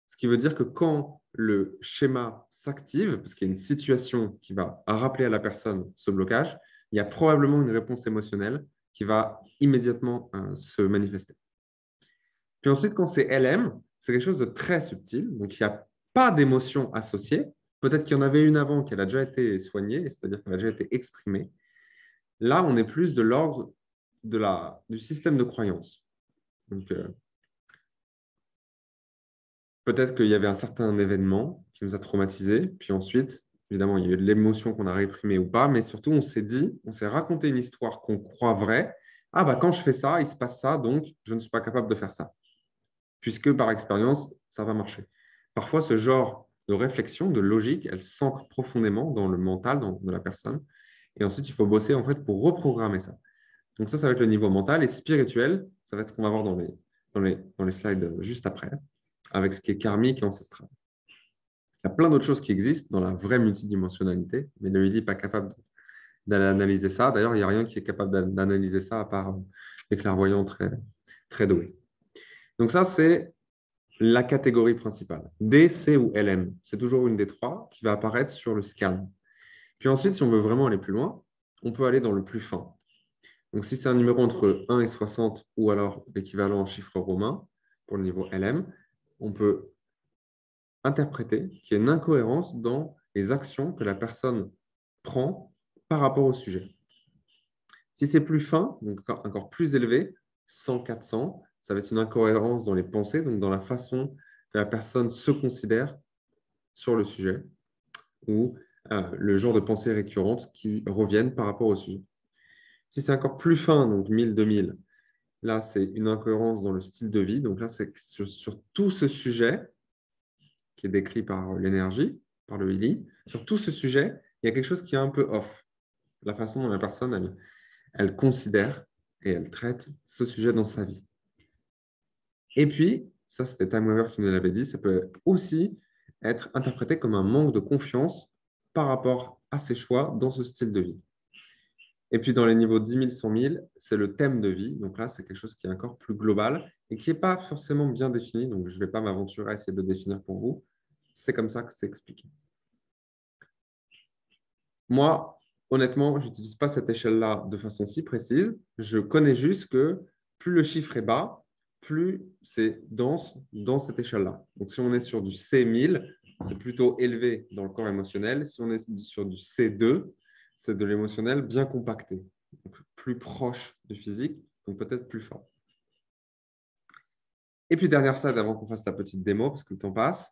S1: Ce qui veut dire que quand le schéma s'active, parce qu'il y a une situation qui va rappeler à la personne ce blocage, il y a probablement une réponse émotionnelle qui va immédiatement se manifester. Puis ensuite, quand c'est LM, c'est quelque chose de très subtil, donc il n'y a pas d'émotion associée. Peut-être qu'il y en avait une avant, qu'elle a déjà été soignée, c'est-à-dire qu'elle a déjà été exprimée. Là, on est plus de l'ordre du système de croyance. Donc, peut-être qu'il y avait un certain événement qui nous a traumatisés, puis ensuite, évidemment, il y a eu de l'émotion qu'on a réprimée ou pas, mais surtout, on s'est raconté une histoire qu'on croit vraie. Ah, bah, quand je fais ça, il se passe ça, donc je ne suis pas capable de faire ça. Puisque par expérience, ça va marcher. Parfois, ce genre de réflexion, de logique, elle s'ancre profondément dans le mental de la personne. Et ensuite, il faut bosser en fait pour reprogrammer ça. Donc ça va être le niveau mental. Et spirituel, ça va être ce qu'on va voir dans les slides juste après, avec ce qui est karmique et ancestral. Il y a plein d'autres choses qui existent dans la vraie multidimensionnalité, mais le n'est pas capable d'aller analyser ça. D'ailleurs, il n'y a rien qui est capable d'analyser ça à part les clairvoyants très, très doués. Donc ça, c'est la catégorie principale. D, C ou LM, c'est toujours une des trois qui va apparaître sur le scan. Puis ensuite, si on veut vraiment aller plus loin, on peut aller dans le plus fin. Donc si c'est un numéro entre 1 et 60 ou alors l'équivalent en chiffre romain pour le niveau LM, on peut interpréter qu'il y a une incohérence dans les actions que la personne prend par rapport au sujet. Si c'est plus fin, donc encore plus élevé, 100-400, ça va être une incohérence dans les pensées, donc dans la façon que la personne se considère sur le sujet, ou le genre de pensées récurrentes qui reviennent par rapport au sujet. Si c'est encore plus fin, donc 1000-2000, là, c'est une incohérence dans le style de vie. Donc là, c'est sur tout ce sujet qui est décrit par l'énergie, par le Ili, sur tout ce sujet, il y a quelque chose qui est un peu off. La façon dont la personne, elle considère et elle traite ce sujet dans sa vie. Et puis, ça, c'était Time Weaver qui nous l'avait dit, ça peut aussi être interprété comme un manque de confiance par rapport à ses choix dans ce style de vie. Et puis, dans les niveaux 10 000, 100 000, c'est le thème de vie. Donc là, c'est quelque chose qui est encore plus global et qui n'est pas forcément bien défini. Donc, je ne vais pas m'aventurer à essayer de le définir pour vous. C'est comme ça que c'est expliqué. Moi, honnêtement, je n'utilise pas cette échelle-là de façon si précise. Je connais juste que plus le chiffre est bas, plus c'est dense dans cette échelle-là. Donc, si on est sur du C1000, c'est plutôt élevé dans le corps émotionnel. Si on est sur du C2, c'est de l'émotionnel bien compacté, donc plus proche du physique, donc peut-être plus fort. Et puis, dernière slide avant qu'on fasse la petite démo, parce que le temps passe,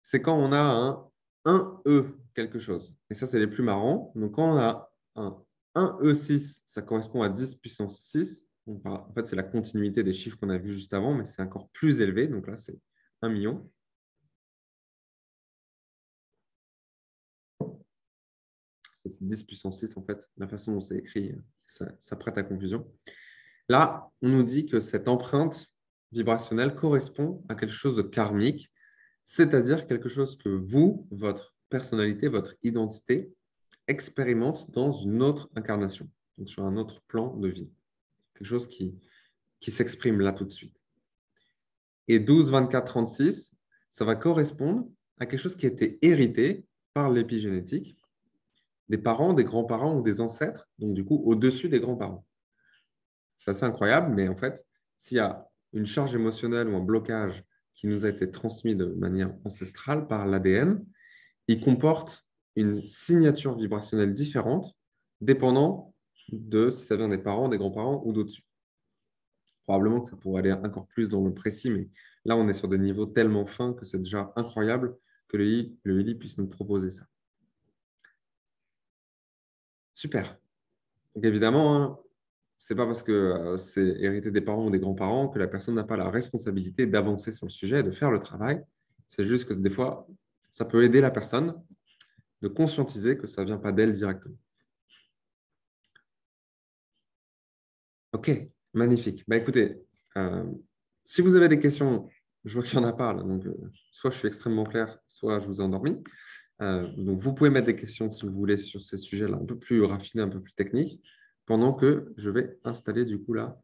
S1: c'est quand on a un E quelque chose. Et ça, c'est les plus marrants. Donc, quand on a un 1E6, ça correspond à 10 puissance 6. En fait, c'est la continuité des chiffres qu'on a vus juste avant, mais c'est encore plus élevé. Donc là, c'est 1 million. Ça, c'est 10 puissance 6, en fait. La façon dont c'est écrit, ça prête à confusion. Là, on nous dit que cette empreinte vibrationnelle correspond à quelque chose de karmique. c'est-à-dire quelque chose que vous, votre personnalité, votre identité, expérimente dans une autre incarnation, donc sur un autre plan de vie. Quelque chose qui s'exprime là tout de suite. Et 12, 24, 36, ça va correspondre à quelque chose qui a été hérité par l'épigénétique des parents, des grands-parents ou des ancêtres, donc du coup au-dessus des grands-parents. C'est assez incroyable, mais en fait, s'il y a une charge émotionnelle ou un blocage qui nous a été transmis de manière ancestrale par l'ADN, il comporte une signature vibrationnelle différente, dépendant de si ça vient des parents, des grands-parents ou d'au-dessus. Probablement que ça pourrait aller encore plus dans le précis, mais là, on est sur des niveaux tellement fins que c'est déjà incroyable que le Heli puisse nous proposer ça. Super. Donc évidemment, hein, ce n'est pas parce que c'est hérité des parents ou des grands-parents que la personne n'a pas la responsabilité d'avancer sur le sujet et de faire le travail. C'est juste que des fois, ça peut aider la personne de conscientiser que ça ne vient pas d'elle directement. OK, magnifique. Bah, écoutez, euh, si vous avez des questions, je vois qu'il y en a pas là, donc soit je suis extrêmement clair, soit je vous ai endormi. Donc vous pouvez mettre des questions si vous voulez sur ces sujets-là un peu plus raffinés, un peu plus techniques, pendant que je vais installer du coup là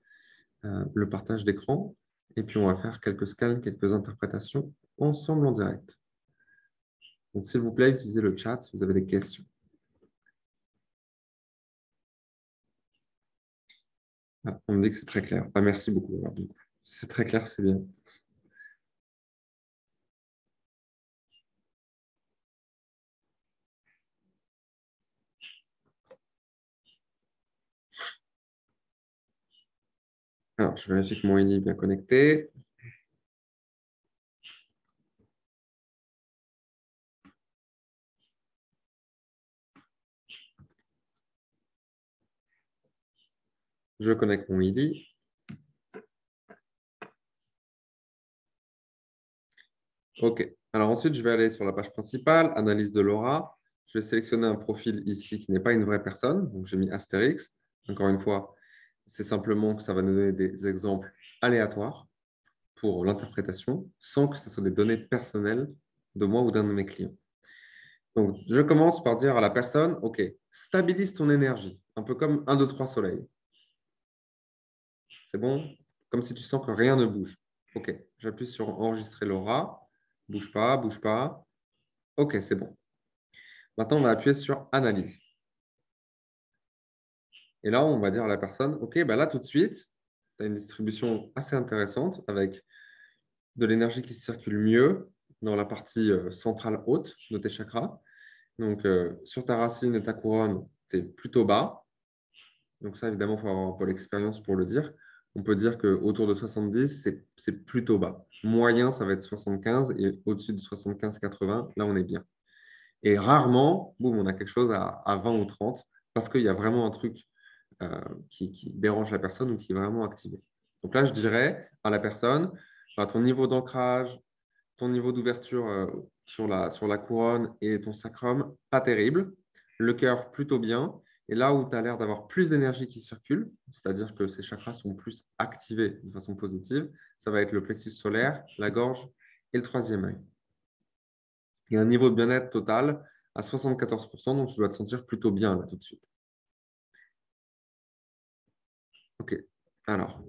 S1: le partage d'écran et puis on va faire quelques scans, quelques interprétations ensemble en direct. Donc s'il vous plaît, utilisez le chat si vous avez des questions. Ah, on me dit que c'est très clair. Ah, merci beaucoup. C'est très clair, c'est bien. Alors, je vérifie que mon Eli est bien connecté. Je connecte mon Eli. OK. Alors ensuite, je vais aller sur la page principale, analyse de l'aura. Je vais sélectionner un profil ici qui n'est pas une vraie personne. Donc, j'ai mis Astérix. Encore une fois, c'est simplement que ça va nous donner des exemples aléatoires pour l'interprétation, sans que ce soit des données personnelles de moi ou d'un de mes clients. Donc, je commence par dire à la personne, OK, stabilise ton énergie, un peu comme 1, 2, 3 soleil. C'est bon? Comme si tu sens que rien ne bouge. OK, j'appuie sur enregistrer l'aura. Bouge pas, bouge pas. OK, c'est bon. Maintenant, on va appuyer sur analyse. Et là, on va dire à la personne, OK, bah là, tout de suite, tu as une distribution assez intéressante avec de l'énergie qui circule mieux dans la partie centrale haute de tes chakras. Donc, sur ta racine et ta couronne, tu es plutôt bas. Donc, ça, évidemment, il faut avoir un peu l'expérience pour le dire. On peut dire qu'autour de 70, c'est plutôt bas. Moyen, ça va être 75 et au-dessus de 75-80, là, on est bien. Et rarement, boum, on a quelque chose à 20 ou 30 parce qu'il y a vraiment un truc qui dérange la personne ou qui est vraiment activé. Donc là, je dirais à la personne, ton niveau d'ancrage, ton niveau d'ouverture sur la couronne et ton sacrum, pas terrible. Le cœur, plutôt bien. Et là où tu as l'air d'avoir plus d'énergie qui circule, c'est-à-dire que ces chakras sont plus activés de façon positive, ça va être le plexus solaire, la gorge et le troisième œil. Et un niveau de bien-être total à 74%, donc tu dois te sentir plutôt bien là tout de suite. OK. Alors,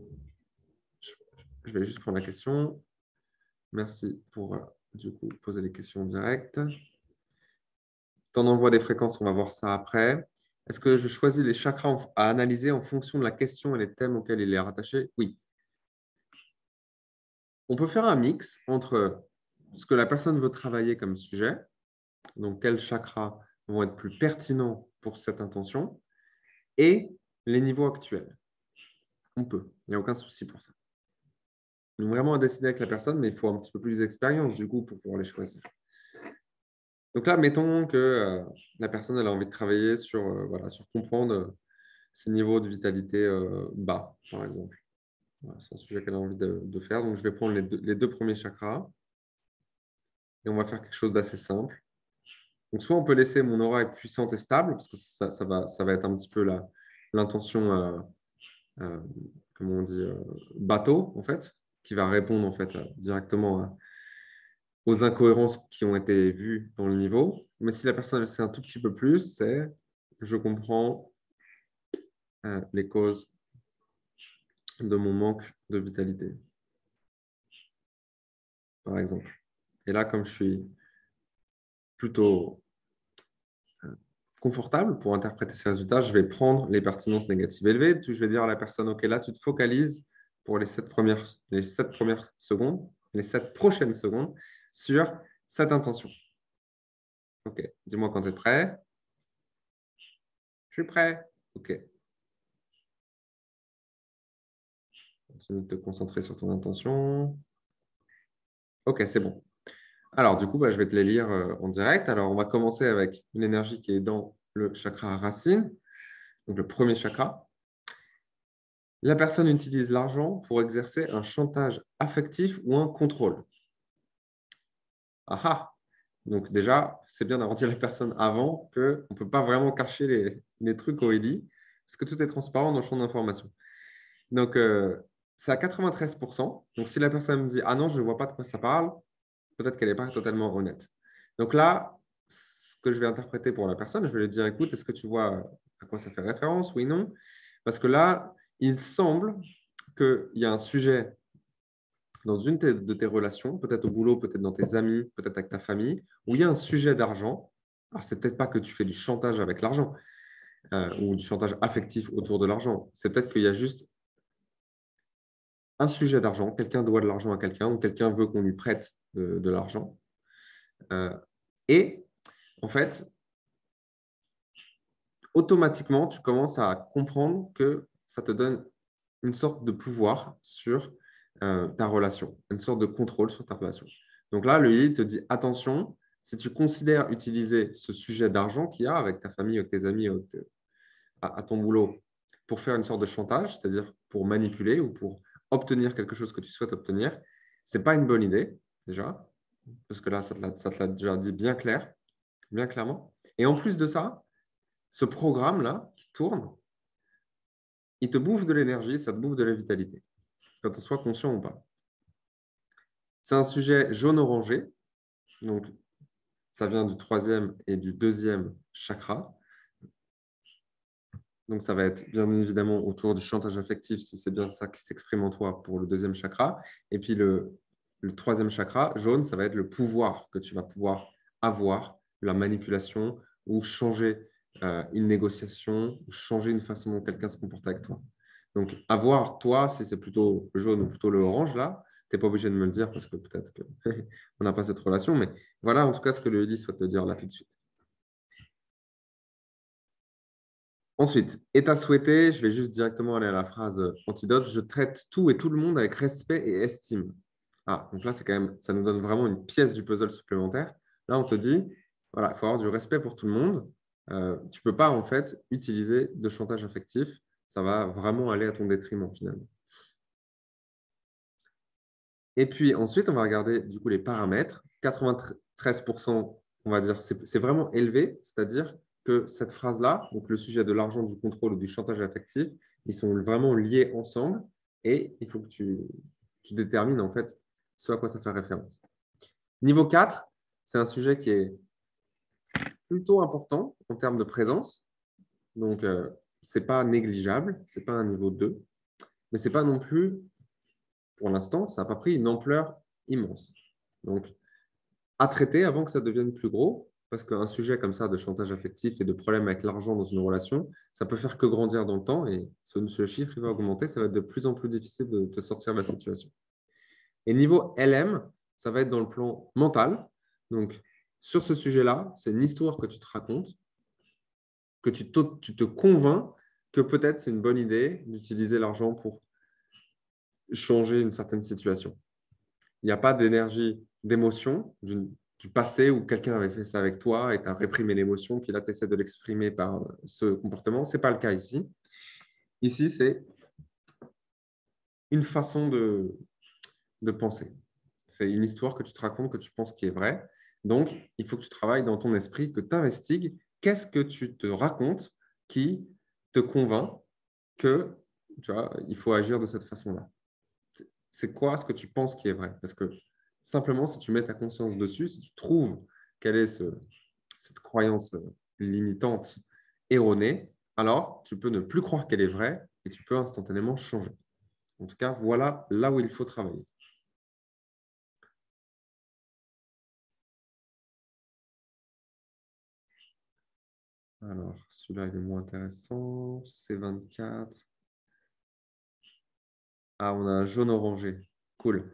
S1: je vais juste prendre la question. Merci pour du coup poser les questions directes. Temps d'envoi des fréquences, on va voir ça après. Est-ce que je choisis les chakras à analyser en fonction de la question et les thèmes auxquels il est rattaché? Oui. On peut faire un mix entre ce que la personne veut travailler comme sujet, donc quels chakras vont être plus pertinents pour cette intention, et les niveaux actuels. On peut, il n'y a aucun souci pour ça. Donc vraiment à décider avec la personne, mais il faut un petit peu plus d'expérience du coup pour pouvoir les choisir. Donc là, mettons que la personne elle a envie de travailler sur, voilà, sur comprendre ses niveaux de vitalité bas, par exemple. Voilà, c'est un sujet qu'elle a envie de faire. Donc, je vais prendre les deux premiers chakras et on va faire quelque chose d'assez simple. Donc, soit on peut laisser mon aura être puissante et stable, parce que ça va être un petit peu l'intention, comment on dit, bateau, en fait, qui va répondre en fait, directement aux incohérences qui ont été vues dans le niveau. Mais si la personne sait un tout petit peu plus, c'est je comprends les causes de mon manque de vitalité, par exemple. Et là, comme je suis plutôt confortable pour interpréter ces résultats, je vais prendre les pertinences négatives élevées. Je vais dire à la personne, OK, là, tu te focalises pour les 7 premières secondes, les 7 prochaines secondes, sur cette intention. OK, dis-moi quand tu es prêt. Je suis prêt. OK. Continue de te concentrer sur ton intention. OK, c'est bon. Alors, du coup, je vais te les lire en direct. Alors, on va commencer avec une énergie qui est dans le chakra racine, donc le premier chakra. La personne utilise l'argent pour exercer un chantage affectif ou un contrôle. Ah ah! Donc déjà, c'est bien d'avertir la personne avant qu'on ne peut pas vraiment cacher les trucs au EDI, parce que tout est transparent dans le champ d'information. Donc, c'est à 93%. Donc, si la personne me dit « Ah non, je ne vois pas de quoi ça parle », peut-être qu'elle n'est pas totalement honnête. Donc là, ce que je vais interpréter pour la personne, je vais lui dire « Écoute, est-ce que tu vois à quoi ça fait référence? Oui, non ?» Parce que là, il semble qu'il y a un sujet dans une de tes relations, peut-être au boulot, peut-être dans tes amis, peut-être avec ta famille, où il y a un sujet d'argent. Alors, c'est peut-être pas que tu fais du chantage avec l'argent ou du chantage affectif autour de l'argent. C'est peut-être qu'il y a juste un sujet d'argent. Quelqu'un doit de l'argent à quelqu'un ou quelqu'un veut qu'on lui prête de l'argent. Et en fait, automatiquement, tu commences à comprendre que ça te donne une sorte de pouvoir sur ta relation, une sorte de contrôle sur ta relation. Donc là, le I te dit attention, si tu considères utiliser ce sujet d'argent qu'il y a avec ta famille, avec tes amis, à ton boulot, pour faire une sorte de chantage, c'est-à-dire pour manipuler ou pour obtenir quelque chose que tu souhaites obtenir, ce n'est pas une bonne idée, déjà, parce que là, ça te l'a déjà dit bien clairement. Et en plus de ça, ce programme-là qui tourne, il te bouffe de l'énergie, ça te bouffe de la vitalité, que tu sois conscient ou pas. C'est un sujet jaune-orangé, donc ça vient du 3e et du 2e chakra. Donc ça va être bien évidemment autour du chantage affectif, si c'est bien ça qui s'exprime en toi pour le 2e chakra. Et puis le 3e chakra, jaune, ça va être le pouvoir que tu vas pouvoir avoir, la manipulation ou changer une négociation, ou changer une façon dont quelqu'un se comporte avec toi. Donc avoir, toi, si c'est plutôt le jaune ou plutôt le orange, là, tu n'es pas obligé de me le dire parce que peut-être qu'on n'a pas cette relation, mais voilà en tout cas ce que le Lily souhaite te dire là tout de suite. Ensuite, état souhaité, je vais juste directement aller à la phrase antidote. Je traite tout et tout le monde avec respect et estime. Ah, donc là, c'est quand même, ça nous donne vraiment une pièce du puzzle supplémentaire. Là, on te dit, voilà, il faut avoir du respect pour tout le monde. Tu ne peux pas, en fait, utiliser de chantage affectif. Ça va vraiment aller à ton détriment, finalement. Et puis ensuite, on va regarder du coup les paramètres. 93%, on va dire, c'est vraiment élevé, c'est-à-dire que cette phrase-là, donc le sujet de l'argent, du contrôle ou du chantage affectif, ils sont vraiment liés ensemble et il faut que tu détermines en fait ce à quoi ça fait référence. Niveau 4, c'est un sujet qui est plutôt important en termes de présence. Donc, ce n'est pas négligeable, ce n'est pas un niveau 2, mais ce n'est pas non plus, pour l'instant, ça n'a pas pris une ampleur immense. Donc, à traiter avant que ça devienne plus gros, parce qu'un sujet comme ça de chantage affectif et de problème avec l'argent dans une relation, ça peut faire que grandir dans le temps et ce chiffre il va augmenter, ça va être de plus en plus difficile de te sortir de la situation. Et niveau LM, ça va être dans le plan mental. Donc, sur ce sujet-là, c'est une histoire que tu te racontes, que tu te convaincs que peut-être c'est une bonne idée d'utiliser l'argent pour changer une certaine situation. Il n'y a pas d'énergie, d'émotion du passé où quelqu'un avait fait ça avec toi et tu as réprimé l'émotion, puis là, tu essaies de l'exprimer par ce comportement. Ce n'est pas le cas ici. Ici, c'est une façon de penser. C'est une histoire que tu te racontes, que tu penses qui est vraie. Donc, il faut que tu travailles dans ton esprit, que tu investigues qu'est-ce que tu te racontes qui te convainc que tu vois, il faut agir de cette façon-là. C'est quoi ce que tu penses qui est vrai? Parce que simplement, si tu mets ta conscience dessus, si tu trouves quelle est cette croyance limitante erronée, alors tu peux ne plus croire qu'elle est vraie et tu peux instantanément changer. En tout cas, voilà là où il faut travailler. Alors, celui-là, il est moins intéressant. C24. Ah, on a un jaune orangé. Cool.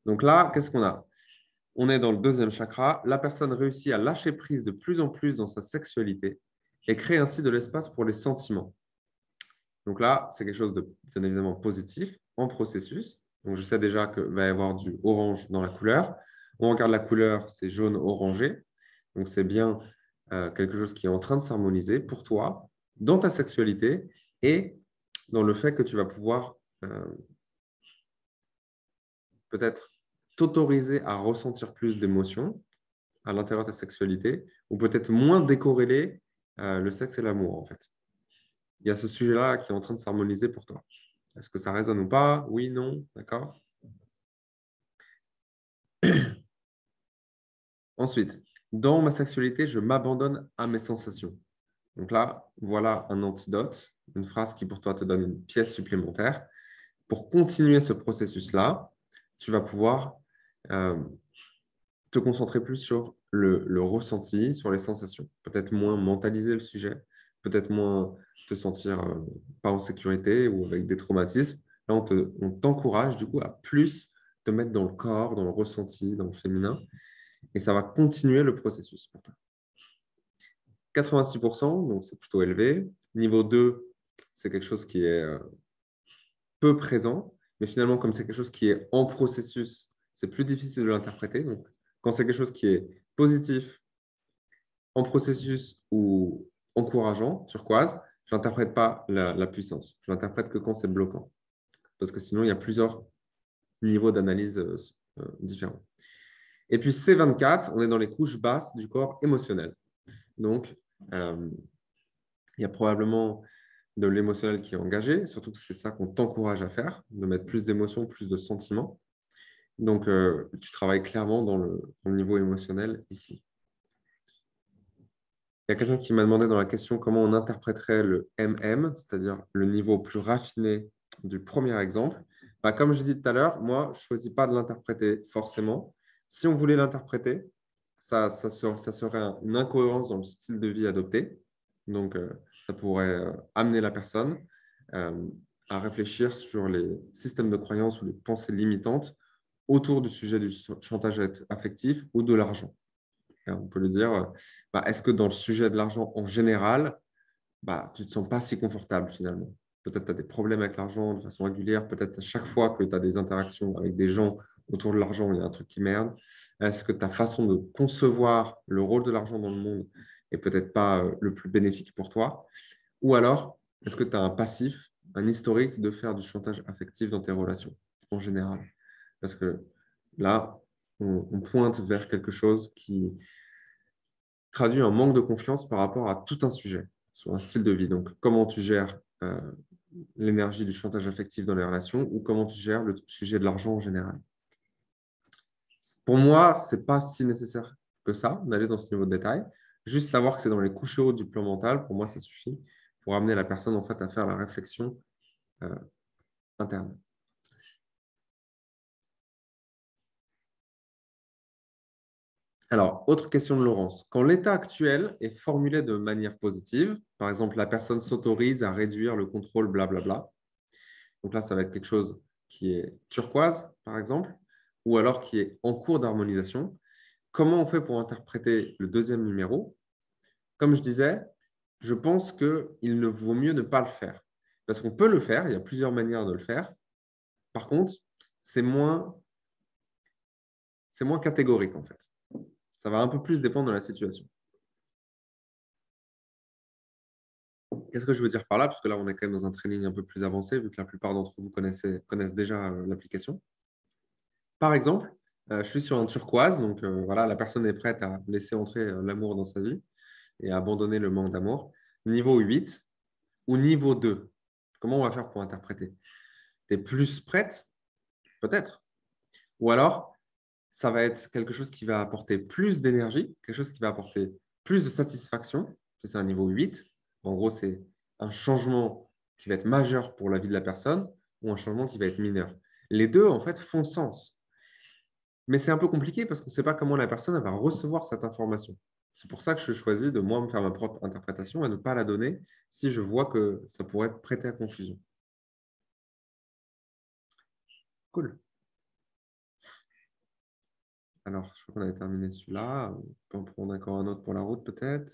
S1: Donc là, qu'est-ce qu'on a? On est dans le deuxième chakra. La personne réussit à lâcher prise de plus en plus dans sa sexualité et crée ainsi de l'espace pour les sentiments. Donc là, c'est quelque chose de bien évidemment positif en processus. Donc je sais déjà qu'il va y avoir du orange dans la couleur. On regarde la couleur, c'est jaune orangé. Donc c'est bien quelque chose qui est en train de s'harmoniser pour toi dans ta sexualité et dans le fait que tu vas pouvoir peut-être t'autoriser à ressentir plus d'émotions à l'intérieur de ta sexualité ou peut-être moins décorréler le sexe et l'amour en fait. Il y a ce sujet-là qui est en train de s'harmoniser pour toi. Est-ce que ça résonne ou pas? Oui, non, d'accord. Ensuite, dans ma sexualité, je m'abandonne à mes sensations. Donc là, voilà un antidote, une phrase qui pour toi te donne une pièce supplémentaire. Pour continuer ce processus-là, tu vas pouvoir euh, te concentrer plus sur le ressenti, sur les sensations. Peut-être moins mentaliser le sujet, peut-être moins te sentir pas en sécurité ou avec des traumatismes. Là, on t'encourage du coup à plus te mettre dans le corps, dans le ressenti, dans le féminin, et ça va continuer le processus pour toi. 86%, donc c'est plutôt élevé. Niveau 2, c'est quelque chose qui est peu présent, mais finalement, comme c'est quelque chose qui est en processus, c'est plus difficile de l'interpréter. Donc, quand c'est quelque chose qui est positif, en processus ou encourageant, turquoise, je n'interprète pas la puissance. Je l'interprète que quand c'est bloquant. Parce que sinon, il y a plusieurs niveaux d'analyse différents. Et puis C24, on est dans les couches basses du corps émotionnel. Donc, il y a probablement de l'émotionnel qui est engagé, surtout que c'est ça qu'on t'encourage à faire, de mettre plus d'émotions, plus de sentiments. Donc, tu travailles clairement dans le niveau émotionnel ici. Il y a quelqu'un qui m'a demandé dans la question comment on interpréterait le MM, c'est-à-dire le niveau plus raffiné du premier exemple. Bah, comme je dis tout à l'heure, moi, je ne choisis pas de l'interpréter forcément. Si on voulait l'interpréter, ça serait une incohérence dans le style de vie adopté. Donc, ça pourrait amener la personne euh, à réfléchir sur les systèmes de croyances ou les pensées limitantes autour du sujet du chantage affectif ou de l'argent. On peut le dire, bah, est-ce que dans le sujet de l'argent en général, bah, tu ne te sens pas si confortable finalement? Peut-être tu as des problèmes avec l'argent de façon régulière, peut-être à chaque fois que tu as des interactions avec des gens autour de l'argent, il y a un truc qui merde. Est-ce que ta façon de concevoir le rôle de l'argent dans le monde est peut-être pas le plus bénéfique pour toi? Ou alors, est-ce que tu as un passif, un historique de faire du chantage affectif dans tes relations en général? Parce que là, on pointe vers quelque chose qui traduit un manque de confiance par rapport à tout un sujet, sur un style de vie. Donc, comment tu gères l'énergie du chantage affectif dans les relations ou comment tu gères le sujet de l'argent en général. Pour moi, ce n'est pas si nécessaire que ça d'aller dans ce niveau de détail. Juste savoir que c'est dans les couches hautes du plan mental, pour moi, ça suffit pour amener la personne en fait, à faire la réflexion interne. Alors, autre question de Laurence. Quand l'état actuel est formulé de manière positive, par exemple, la personne s'autorise à réduire le contrôle, blablabla. Donc là, ça va être quelque chose qui est turquoise, par exemple, ou alors qui est en cours d'harmonisation. Comment on fait pour interpréter le deuxième numéro? Comme je disais, je pense qu'il ne vaut mieux ne pas le faire. Parce qu'on peut le faire, il y a plusieurs manières de le faire. Par contre, c'est moins catégorique, en fait. Ça va un peu plus dépendre de la situation. Qu'est-ce que je veux dire par là? Parce que là, on est quand même dans un training un peu plus avancé, vu que la plupart d'entre vous connaissent déjà l'application. Par exemple, je suis sur un turquoise, donc voilà, la personne est prête à laisser entrer l'amour dans sa vie et à abandonner le manque d'amour. Niveau 8 ou niveau 2, comment on va faire pour interpréter? Tu es plus prête? Peut-être. Ou alors, ça va être quelque chose qui va apporter plus d'énergie, quelque chose qui va apporter plus de satisfaction. C'est un niveau 8. En gros, c'est un changement qui va être majeur pour la vie de la personne ou un changement qui va être mineur. Les deux, en fait, font sens. Mais c'est un peu compliqué parce qu'on ne sait pas comment la personne va recevoir cette information. C'est pour ça que je choisis de moi me faire ma propre interprétation et ne pas la donner si je vois que ça pourrait prêter à confusion. Cool. Alors, je crois qu'on avait terminé celui-là. On peut en prendre encore un autre pour la route, peut-être.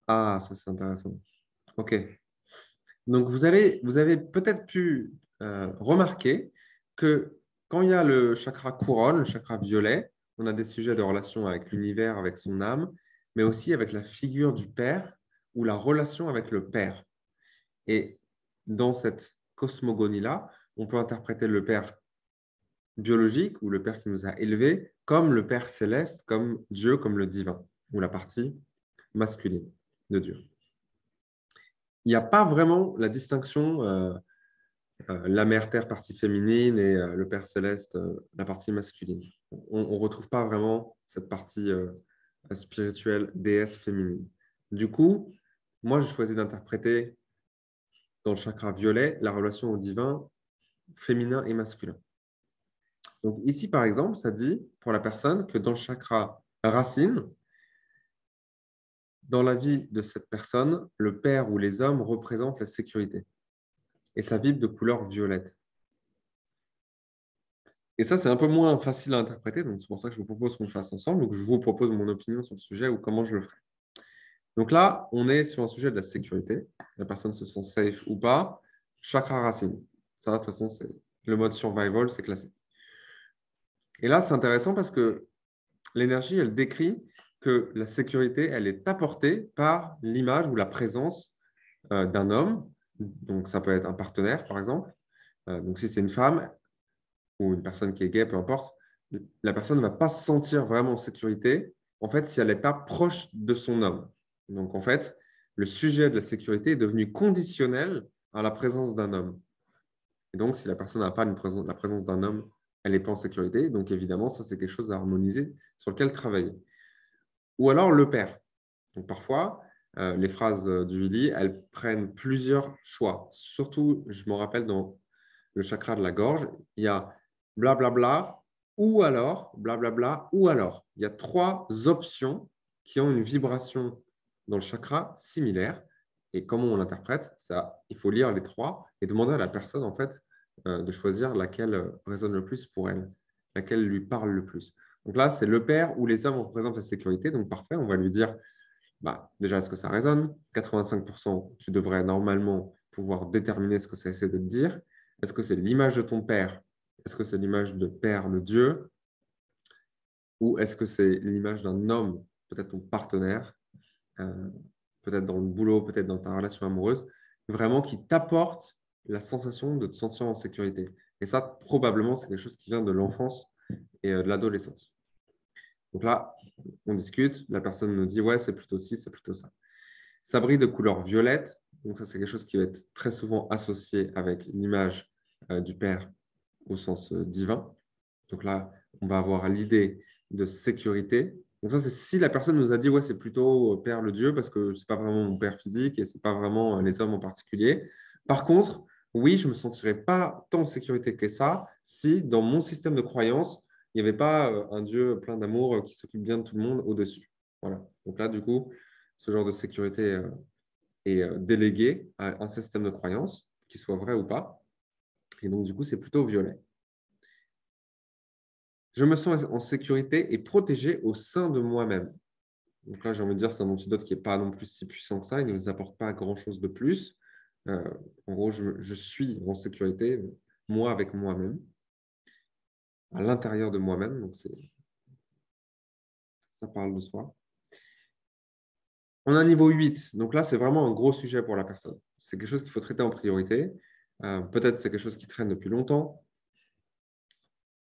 S1: Ah, ça, c'est intéressant. OK. Donc, vous avez peut-être pu remarquer que quand il y a le chakra couronne, le chakra violet, on a des sujets de relation avec l'univers, avec son âme, mais aussi avec la figure du père ou la relation avec le père. Et dans cette cosmogonie-là, on peut interpréter le père biologique ou le père qui nous a élevés comme le père céleste, comme Dieu, comme le divin, ou la partie masculine de Dieu. Il n'y a pas vraiment la distinction la mère terre partie féminine et le père céleste la partie masculine. On ne retrouve pas vraiment cette partie spirituelle déesse féminine. Du coup, moi, je choisis d'interpréter dans le chakra violet la relation au divin féminin et masculin. Donc ici, par exemple, ça dit pour la personne que dans le chakra racine, dans la vie de cette personne, le père ou les hommes représentent la sécurité. Et ça vibre de couleur violette. Et ça, c'est un peu moins facile à interpréter, donc c'est pour ça que je vous propose qu'on le fasse ensemble. Donc, je vous propose mon opinion sur le sujet ou comment je le ferai. Donc là, on est sur un sujet de la sécurité. La personne se sent safe ou pas. Chakra racine. Ça, de toute façon, c'est le mode survival, c'est classique. Et là, c'est intéressant parce que l'énergie, elle décrit que la sécurité, elle est apportée par l'image ou la présence d'un homme. Donc, ça peut être un partenaire, par exemple. Donc, si c'est une femme ou une personne qui est gay, peu importe, la personne ne va pas se sentir vraiment en sécurité, en fait, si elle n'est pas proche de son homme. Donc, en fait, le sujet de la sécurité est devenu conditionnel à la présence d'un homme. Et donc, si la personne n'a pas la présence d'un homme, elle n'est pas en sécurité. Donc, évidemment, ça, c'est quelque chose à harmoniser, sur lequel travailler. Ou alors, le père. Donc, parfois, les phrases du Vili, elles prennent plusieurs choix. Surtout, je me rappelle dans le chakra de la gorge, il y a blablabla, ou alors, blablabla, ou alors. Il y a trois options qui ont une vibration dans le chakra similaire. Et comment on l'interprète, ça, il faut lire les trois et demander à la personne, en fait, de choisir laquelle résonne le plus pour elle, laquelle lui parle le plus. Donc là, c'est le père ou les hommes représentent la sécurité. Donc parfait, on va lui dire, bah, déjà, est-ce que ça résonne? 85%, tu devrais normalement pouvoir déterminer ce que ça essaie de te dire. Est-ce que c'est l'image de ton père? Est-ce que c'est l'image de père, le Dieu? Ou est-ce que c'est l'image d'un homme, peut-être ton partenaire, euh, peut-être dans le boulot, peut-être dans ta relation amoureuse, vraiment qui t'apporte la sensation de te sentir en sécurité. Et ça, probablement, c'est quelque chose qui vient de l'enfance et de l'adolescence. Donc là, on discute, la personne nous dit, ouais, c'est plutôt ci, c'est plutôt ça. Ça brille de couleur violette, donc ça, c'est quelque chose qui va être très souvent associé avec l'image du Père au sens divin. Donc là, on va avoir l'idée de sécurité. Donc ça, c'est si la personne nous a dit, ouais, c'est plutôt Père le Dieu, parce que ce n'est pas vraiment mon Père physique et ce n'est pas vraiment les hommes en particulier. Par contre, oui, je ne me sentirais pas tant en sécurité que ça si dans mon système de croyance, il n'y avait pas un Dieu plein d'amour qui s'occupe bien de tout le monde au-dessus. Voilà. Donc là, du coup, ce genre de sécurité est délégué à un système de croyance, qu'il soit vrai ou pas. Et donc, du coup, c'est plutôt violet. Je me sens en sécurité et protégé au sein de moi-même. Donc là, j'ai envie de dire, c'est un antidote qui n'est pas non plus si puissant que ça. Il ne nous apporte pas grand-chose de plus. En gros, je suis en sécurité, moi avec moi-même, à l'intérieur de moi-même. Donc, ça parle de soi. On a un niveau 8. Donc là, c'est vraiment un gros sujet pour la personne. C'est quelque chose qu'il faut traiter en priorité. Peut-être c'est quelque chose qui traîne depuis longtemps.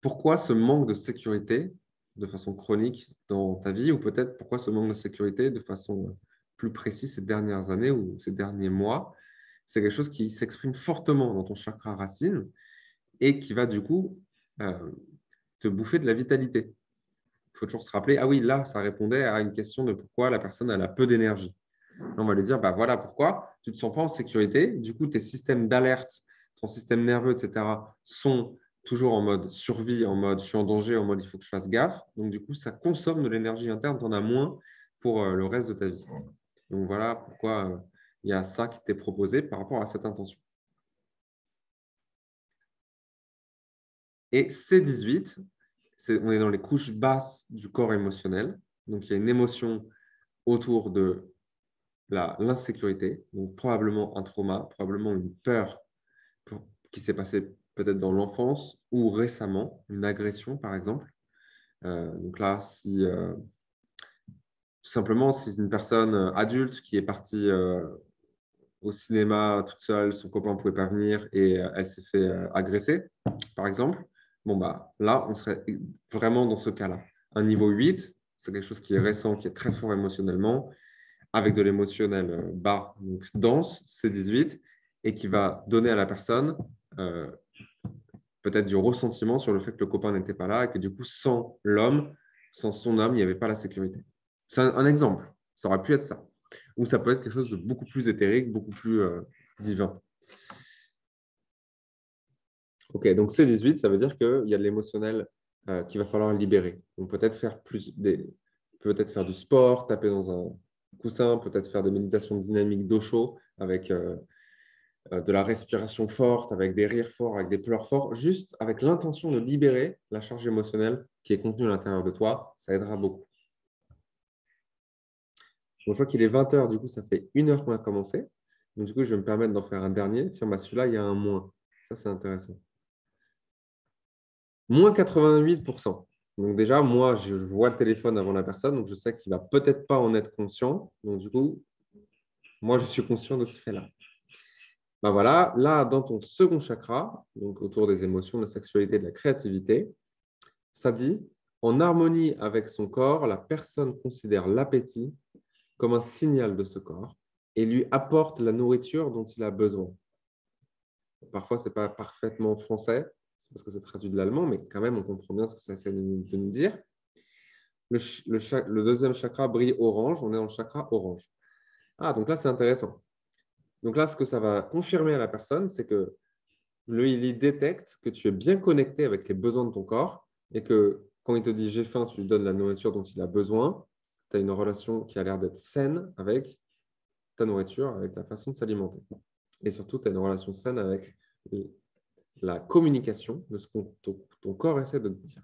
S1: Pourquoi ce manque de sécurité de façon chronique dans ta vie ou peut-être pourquoi ce manque de sécurité de façon plus précise ces dernières années ou ces derniers mois? C'est quelque chose qui s'exprime fortement dans ton chakra racine et qui va du coup te bouffer de la vitalité. Il faut toujours se rappeler, ah oui, là, ça répondait à une question de pourquoi la personne elle a peu d'énergie. On va lui dire, bah voilà pourquoi tu ne te sens pas en sécurité. Du coup, tes systèmes d'alerte, ton système nerveux, etc., sont toujours en mode survie, en mode je suis en danger, en mode il faut que je fasse gaffe. Donc, du coup, ça consomme de l'énergie interne, tu en as moins pour le reste de ta vie. Donc, voilà pourquoi il y a ça qui t'est proposé par rapport à cette intention. Et C18, on est dans les couches basses du corps émotionnel. Donc, il y a une émotion autour de l'insécurité, donc probablement un trauma, probablement une peur qui s'est passée peut-être dans l'enfance ou récemment, une agression par exemple. Donc là, si tout simplement, si c'est une personne adulte qui est partie au cinéma toute seule, son copain ne pouvait pas venir et elle s'est fait agresser, par exemple, bon, bah, là, on serait vraiment dans ce cas-là. Un niveau 8, c'est quelque chose qui est récent, qui est très fort émotionnellement, avec de l'émotionnel bas, donc dense, C18, et qui va donner à la personne peut-être du ressentiment sur le fait que le copain n'était pas là et que du coup, sans l'homme, sans son homme, il n'y avait pas la sécurité. C'est un exemple. Ça aurait pu être ça. Ou ça peut être quelque chose de beaucoup plus éthérique, beaucoup plus divin. Ok, donc C18, ça veut dire qu'il y a de l'émotionnel qu'il va falloir libérer. Donc peut-être peut-être faire du sport, taper dans un coussin, peut-être faire des méditations dynamiques d'eau chaud avec de la respiration forte, avec des rires forts, avec des pleurs forts, juste avec l'intention de libérer la charge émotionnelle qui est contenue à l'intérieur de toi, ça aidera beaucoup. Donc, je vois qu'il est 20 heures, du coup, ça fait 1 heure qu'on a commencé. Donc, du coup, je vais me permettre d'en faire un dernier. Tiens, bah, celui-là, il y a un moins. Ça, c'est intéressant. Moins 88%. Donc, déjà, moi, je vois le téléphone avant la personne, donc je sais qu'il ne va peut-être pas en être conscient. Donc, du coup, moi, je suis conscient de ce fait-là. Ben voilà, là, dans ton second chakra, donc autour des émotions, de la sexualité, de la créativité, ça dit, en harmonie avec son corps, la personne considère l'appétit comme un signal de ce corps et lui apporte la nourriture dont il a besoin. Parfois, ce n'est pas parfaitement français, c'est parce que c'est traduit de l'allemand, mais quand même, on comprend bien ce que ça essaie de nous dire. Le deuxième chakra brille orange, on est dans le chakra orange. Ah, donc là, c'est intéressant. Donc là, ce que ça va confirmer à la personne, c'est que il détecte que tu es bien connecté avec les besoins de ton corps et que quand il te dit j'ai faim, tu lui donnes la nourriture dont il a besoin. Tu as une relation qui a l'air d'être saine avec ta nourriture, avec la façon de s'alimenter. Et surtout, tu as une relation saine avec la communication de ce que ton corps essaie de te dire.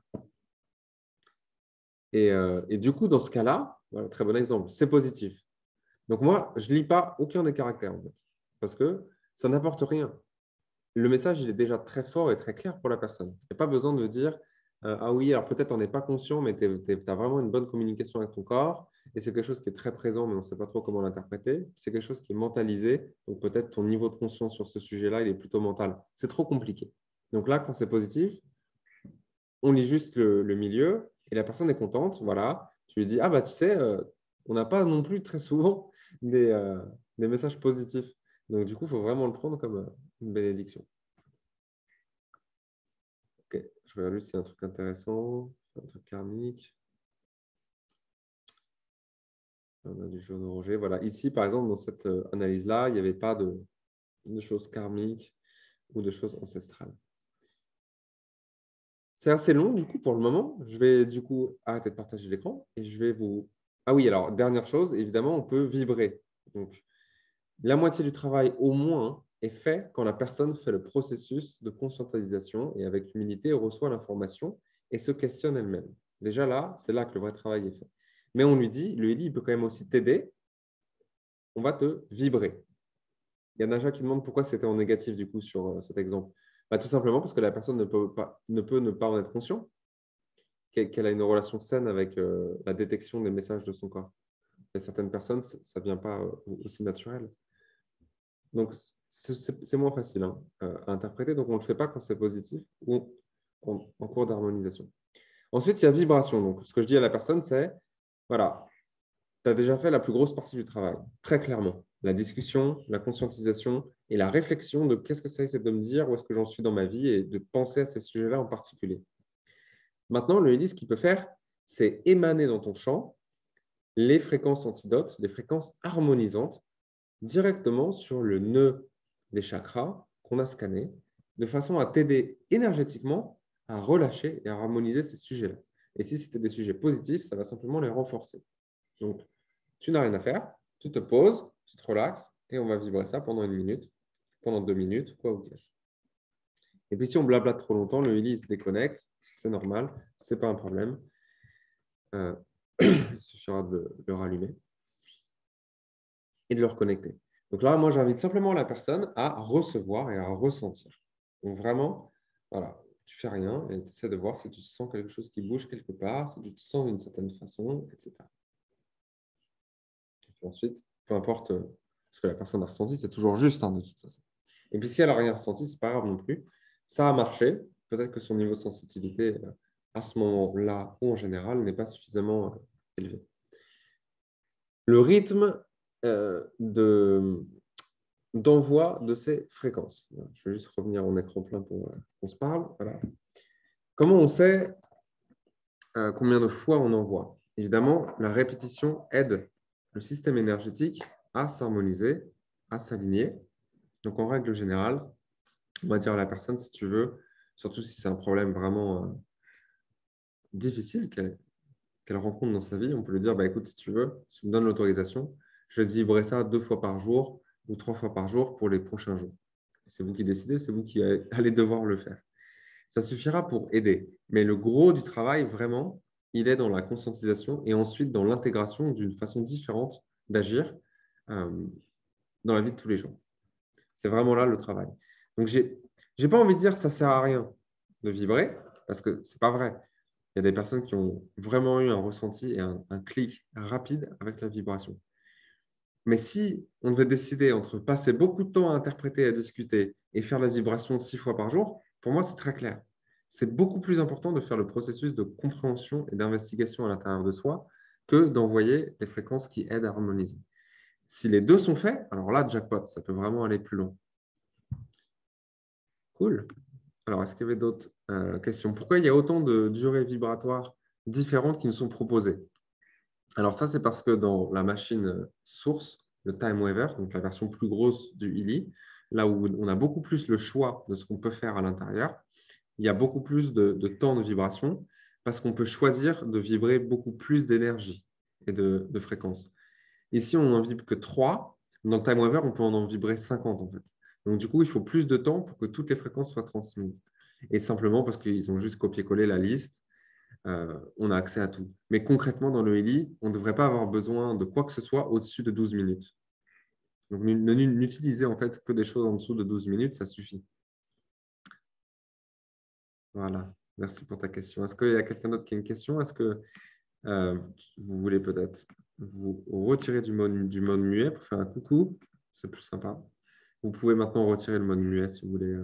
S1: Et du coup, dans ce cas-là, voilà, très bon exemple, c'est positif. Donc moi, je ne lis pas aucun des caractères, en fait, parce que ça n'apporte rien. Le message, il est déjà très fort et très clair pour la personne. Il n'y a pas besoin de dire ah oui, alors peut-être on n'est pas conscient, mais tu as vraiment une bonne communication avec ton corps et c'est quelque chose qui est très présent, mais on ne sait pas trop comment l'interpréter. C'est quelque chose qui est mentalisé, donc peut-être ton niveau de conscience sur ce sujet-là, il est plutôt mental. C'est trop compliqué. Donc là, quand c'est positif, on lit juste le milieu et la personne est contente. Voilà, tu lui dis ah bah tu sais, on n'a pas non plus très souvent des messages positifs. Donc du coup, il faut vraiment le prendre comme une bénédiction. Ok, je regarde juste s'il y a un truc intéressant, un truc karmique. On a du jour d'oranger. Voilà, ici, par exemple, dans cette analyse-là, il n'y avait pas de choses karmiques ou de choses ancestrales. C'est assez long, du coup, pour le moment. Je vais, du coup, arrêter de partager l'écran et je vais vous… Ah oui, alors, dernière chose, évidemment, on peut vibrer. Donc, la moitié du travail, au moins, est fait quand la personne fait le processus de conscientisation et avec humilité reçoit l'information et se questionne elle-même. Déjà là, c'est là que le vrai travail est fait. Mais on lui dit, le Eli, il peut quand même aussi t'aider. On va te vibrer. Il y a Naja qui demande pourquoi c'était en négatif du coup sur cet exemple. Bah, tout simplement parce que la personne ne peut ne pas en être conscient, qu'elle a une relation saine avec la détection des messages de son corps. Et certaines personnes, ça ne vient pas aussi naturel. Donc, c'est moins facile à interpréter. Donc, on ne le fait pas quand c'est positif ou en cours d'harmonisation. Ensuite, il y a vibration. Donc, ce que je dis à la personne, c'est, voilà, tu as déjà fait la plus grosse partie du travail, très clairement. la discussion, la conscientisation et la réflexion de qu'est-ce que ça essaie de me dire, où est-ce que j'en suis dans ma vie et de penser à ces sujets-là en particulier. Maintenant, le Lily, ce qu'il peut faire, c'est émaner dans ton champ les fréquences antidotes, les fréquences harmonisantes, directement sur le nœud des chakras qu'on a scanné, de façon à t'aider énergétiquement à relâcher et à harmoniser ces sujets-là. Et si c'était des sujets positifs, ça va simplement les renforcer. Donc, tu n'as rien à faire, tu te poses, tu te relaxes, et on va vibrer ça pendant 1 minute, pendant 2 minutes, quoi ou qu'est-ce. Et puis si on blablate trop longtemps, le Lily se déconnecte, c'est normal, ce n'est pas un problème. Il suffira de le rallumer et de le reconnecter. Donc là, moi, j'invite simplement la personne à recevoir et à ressentir. Donc vraiment, voilà, tu fais rien et tu essaies de voir si tu sens quelque chose qui bouge quelque part, si tu te sens d'une certaine façon, etc. Et puis ensuite, peu importe ce que la personne a ressenti, c'est toujours juste de toute façon. Et puis si elle n'a rien ressenti, ce n'est pas grave non plus. Ça a marché. Peut-être que son niveau de sensibilité à ce moment-là ou en général n'est pas suffisamment élevé. Le rythme d'envoi de ces fréquences. Je vais juste revenir en écran plein pour qu'on se parle. Voilà. Comment on sait combien de fois on envoie? Évidemment, la répétition aide le système énergétique à s'harmoniser, à s'aligner. Donc, en règle générale, on va dire à la personne, si tu veux, surtout si c'est un problème vraiment difficile qu'elle rencontre dans sa vie, on peut lui dire, bah, écoute, si tu veux, si tu me donnes l'autorisation, je vais te vibrer ça 2 fois par jour ou 3 fois par jour pour les prochains jours. C'est vous qui décidez, c'est vous qui allez devoir le faire. Ça suffira pour aider. Mais le gros du travail, vraiment, il est dans la conscientisation et ensuite dans l'intégration d'une façon différente d'agir dans la vie de tous les jours. C'est vraiment là le travail. Donc, je n'ai pas envie de dire que ça ne sert à rien de vibrer, parce que ce n'est pas vrai. Il y a des personnes qui ont vraiment eu un ressenti et un clic rapide avec la vibration. Mais si on devait décider entre passer beaucoup de temps à interpréter, à discuter et faire la vibration 6 fois par jour, pour moi, c'est très clair. C'est beaucoup plus important de faire le processus de compréhension et d'investigation à l'intérieur de soi que d'envoyer des fréquences qui aident à harmoniser. Si les deux sont faits, alors là, jackpot, ça peut vraiment aller plus loin. Cool. Alors, est-ce qu'il y avait d'autres questions? Pourquoi il y a autant de durées vibratoires différentes qui nous sont proposées? Alors ça, c'est parce que dans la machine source, le Time Waver, donc la version plus grosse du Illy, là où on a beaucoup plus le choix de ce qu'on peut faire à l'intérieur, il y a beaucoup plus de temps de vibration parce qu'on peut choisir de vibrer beaucoup plus d'énergie et de fréquence. Ici, on n'en vibre que 3. Dans le Time Waver, on peut en vibrer 50 en fait. Donc du coup, il faut plus de temps pour que toutes les fréquences soient transmises. Et simplement parce qu'ils ont juste copié-collé la liste, on a accès à tout. Mais concrètement, dans le Illy, on ne devrait pas avoir besoin de quoi que ce soit au-dessus de 12 minutes. Donc, n'utilisez en fait que des choses en dessous de 12 minutes, ça suffit. Voilà, merci pour ta question. Est-ce qu'il y a quelqu'un d'autre qui a une question? Est-ce que vous voulez peut-être vous retirer du mode muet pour faire un coucou? C'est plus sympa. Vous pouvez maintenant retirer le mode muet si vous voulez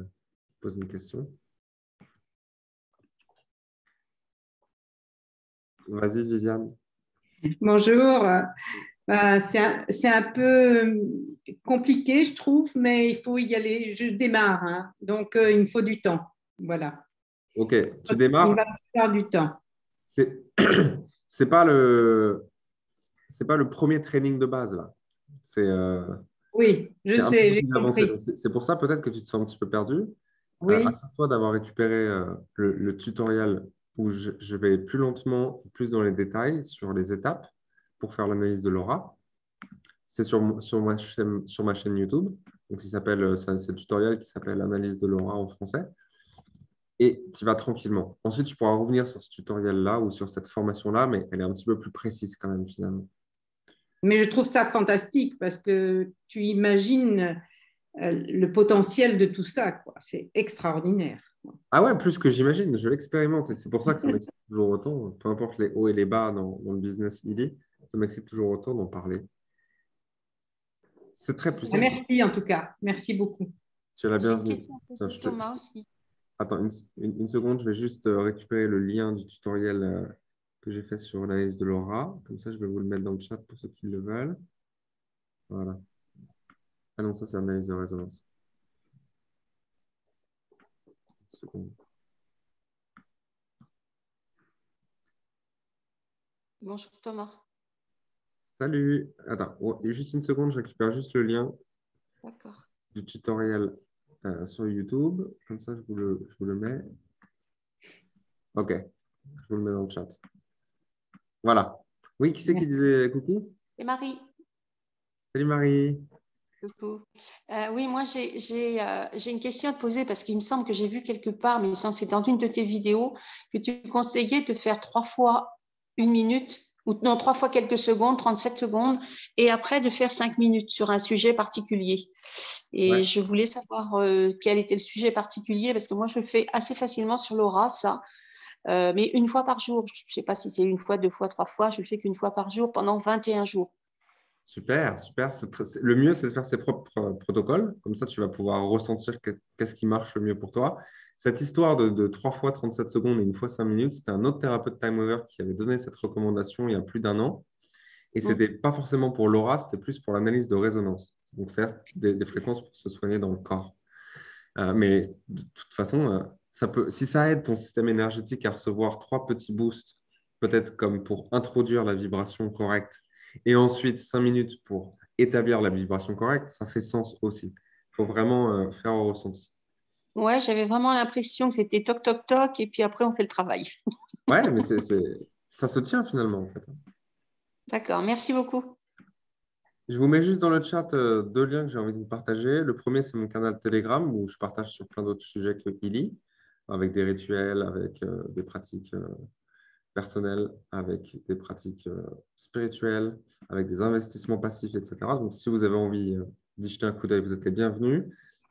S1: poser une question. Vas-y, Viviane.
S2: Bonjour. C'est un peu compliqué, je trouve, mais il faut y aller. Je démarre, hein. Donc il me faut du temps. Voilà.
S1: Ok, tu
S2: Il
S1: démarres.
S2: va me falloir du temps.
S1: C'est c'est pas le premier training de base là. C'est
S2: Oui, je
S1: un petit
S2: sais,
S1: peu
S2: j'ai
S1: plus avancé.
S2: compris.
S1: Donc, c'est pour ça peut-être que tu te sens un petit peu perdu.
S2: Oui,
S1: Assure-toi d'avoir récupéré le tutoriel où je vais plus lentement, plus dans les détails sur les étapes pour faire l'analyse de l'aura. C'est sur ma chaîne YouTube. Donc, c'est le tutoriel qui s'appelle Analyse de l'aura en français. Et tu vas tranquillement. Ensuite, tu pourras revenir sur ce tutoriel-là ou sur cette formation-là, mais elle est un petit peu plus précise quand même finalement.
S2: mais je trouve ça fantastique parce que tu imagines le potentiel de tout ça, quoi. C'est extraordinaire.
S1: Ah ouais, plus que j'imagine, je l'expérimente et c'est pour ça que ça m'excite toujours autant, peu importe les hauts et les bas dans le business Illy, ça m'excite toujours autant d'en parler. C'est très puissant.
S2: Merci en tout cas. Merci beaucoup.
S1: Tu es la
S3: J'ai une
S1: bienvenue.
S3: question à
S1: Tiens,
S3: poser à Thomas aussi.
S1: Attends une seconde, je vais juste récupérer le lien du tutoriel que j'ai fait sur l'analyse de l'aura. Comme ça, je vais vous le mettre dans le chat pour ceux qui le veulent. Voilà. Ah non, ça, c'est analyse de résonance. Une seconde.
S3: Bonjour Thomas.
S1: Salut. Attends, juste une seconde, je récupère juste le lien
S3: D'accord.
S1: du tutoriel sur YouTube. Comme ça, je vous le mets. OK, je vous le mets dans le chat. Voilà. Oui, qui c'est qui disait coucou?
S3: Et Marie.
S1: Salut Marie.
S3: Coucou. Oui, moi j'ai une question à te poser parce qu'il me semble que j'ai vu quelque part, mais il me semble que c'est dans une de tes vidéos, que tu conseillais de faire 3 fois 1 minute, ou non, 3 fois quelques secondes, 37 secondes, et après de faire 5 minutes sur un sujet particulier. Et
S1: Ouais.
S3: je voulais savoir quel était le sujet particulier, parce que moi je le fais assez facilement sur l'aura, ça, mais une fois par jour. Je ne sais pas si c'est une fois, 2 fois, 3 fois, je le fais qu'une fois par jour pendant 21 jours.
S1: Super, super. Le mieux, c'est de faire ses propres protocoles. Comme ça, tu vas pouvoir ressentir qu'est-ce qui marche le mieux pour toi. Cette histoire de 3 fois 37 secondes et une fois 5 minutes, c'était un autre thérapeute Time Over qui avait donné cette recommandation il y a plus d'un an. Et ce
S3: Mm.
S1: n'était pas forcément pour l'aura, c'était plus pour l'analyse de résonance. Donc, certes, des fréquences pour se soigner dans le corps. Mais de toute façon, si ça aide ton système énergétique à recevoir 3 petits boosts, peut-être comme pour introduire la vibration correcte, et ensuite 5 minutes pour établir la vibration correcte, ça fait sens aussi. Il faut vraiment faire au ressenti.
S3: Ouais, j'avais vraiment l'impression que c'était toc toc toc et puis après on fait le travail.
S1: Ouais, mais ça se tient finalement, en fait.
S3: D'accord, merci beaucoup.
S1: Je vous mets juste dans le chat 2 liens que j'ai envie de vous partager. Le premier, c'est mon canal Telegram où je partage sur plein d'autres sujets que Illy, avec des rituels, avec des pratiques personnelles, avec des pratiques spirituelles, avec des investissements passifs, etc. Donc, si vous avez envie d'y jeter un coup d'œil, vous êtes les bienvenus.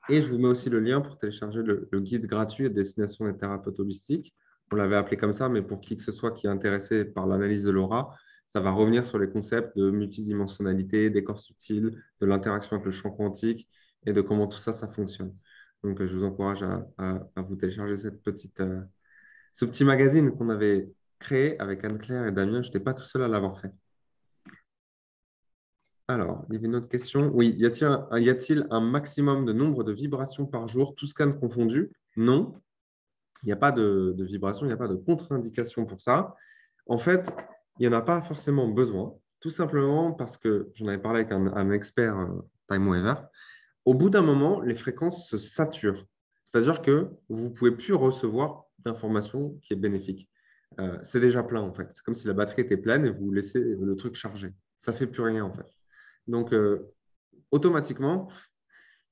S1: Et je vous mets aussi le lien pour télécharger le guide gratuit à destination des thérapeutes holistiques. On l'avait appelé comme ça, mais pour qui que ce soit qui est intéressé par l'analyse de l'aura, ça va revenir sur les concepts de multidimensionnalité, des corps subtils, de l'interaction avec le champ quantique et de comment tout ça, ça fonctionne. Donc, je vous encourage à vous télécharger ce petit magazine qu'on avait créé avec Anne-Claire et Damien. Je n'étais pas tout seul à l'avoir fait. Alors, il y avait une autre question. Oui, y a-t-il un maximum de nombre de vibrations par jour, tout scan confondu? Non, il n'y a pas de vibration, il n'y a pas de contre-indication pour ça. En fait, il n'y en a pas forcément besoin, tout simplement parce que j'en avais parlé avec un expert Time Weaver. Au bout d'un moment, les fréquences se saturent. C'est-à-dire que vous ne pouvez plus recevoir d'informations qui est bénéfique. C'est déjà plein, en fait. C'est comme si la batterie était pleine et vous laissez le truc charger. Ça ne fait plus rien, en fait. Donc, automatiquement,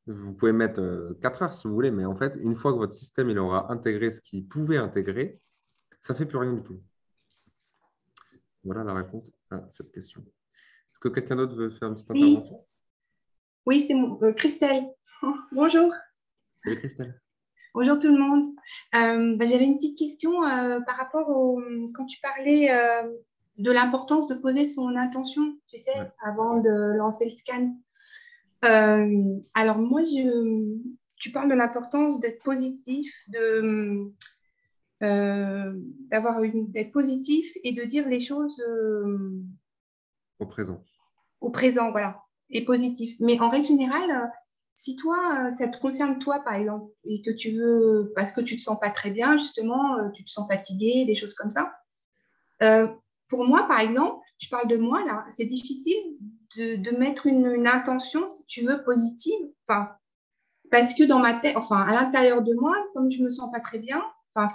S1: vous pouvez mettre 4 heures si vous voulez, mais en fait, une fois que votre système il aura intégré ce qu'il pouvait intégrer, ça ne fait plus rien du tout. Voilà la réponse à cette question. Est-ce que quelqu'un d'autre veut faire une petite
S4: Oui,
S1: intervention?
S4: oui, c'est Christelle. Bonjour.
S1: Salut Christelle.
S4: Bonjour tout le monde. J'avais une petite question par rapport quand tu parlais de l'importance de poser son intention, tu sais,
S1: Ouais.
S4: avant de lancer le scan. Alors moi, tu parles de l'importance d'être positif, d'être positif et de dire les choses
S1: Au présent.
S4: au présent, voilà, et positif. Mais en règle générale, si toi, ça te concerne toi, par exemple, et que tu veux, parce que tu te sens pas très bien, justement, tu te sens fatigué, des choses comme ça. euh, pour moi, par exemple, je parle de moi, là, c'est difficile de mettre une intention, si tu veux, positive. Enfin, parce que dans ma tête, enfin, à l'intérieur de moi, comme je me sens pas très bien, enfin,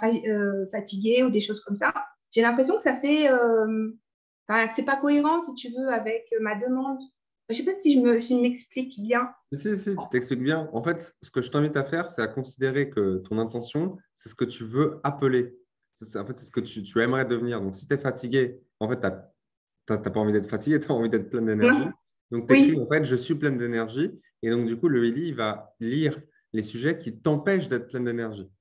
S4: fatiguée ou des choses comme ça, j'ai l'impression que ça fait, enfin, que c'est pas cohérent, si tu veux, avec ma demande. Je sais pas si je m'explique bien.
S1: Si, tu t'expliques bien. En fait, ce que je t'invite à faire, c'est à considérer que ton intention, c'est ce que tu veux appeler. En fait, c'est ce que tu aimerais devenir. Donc, si tu es fatigué, en fait, tu n'as pas envie d'être fatigué, tu as envie d'être plein d'énergie.
S4: Non.
S1: Donc, tu écris,
S4: Oui.
S1: en fait, je suis pleine d'énergie. Et donc, du coup, le Eli, il va lire les sujets qui t'empêchent d'être pleine d'énergie.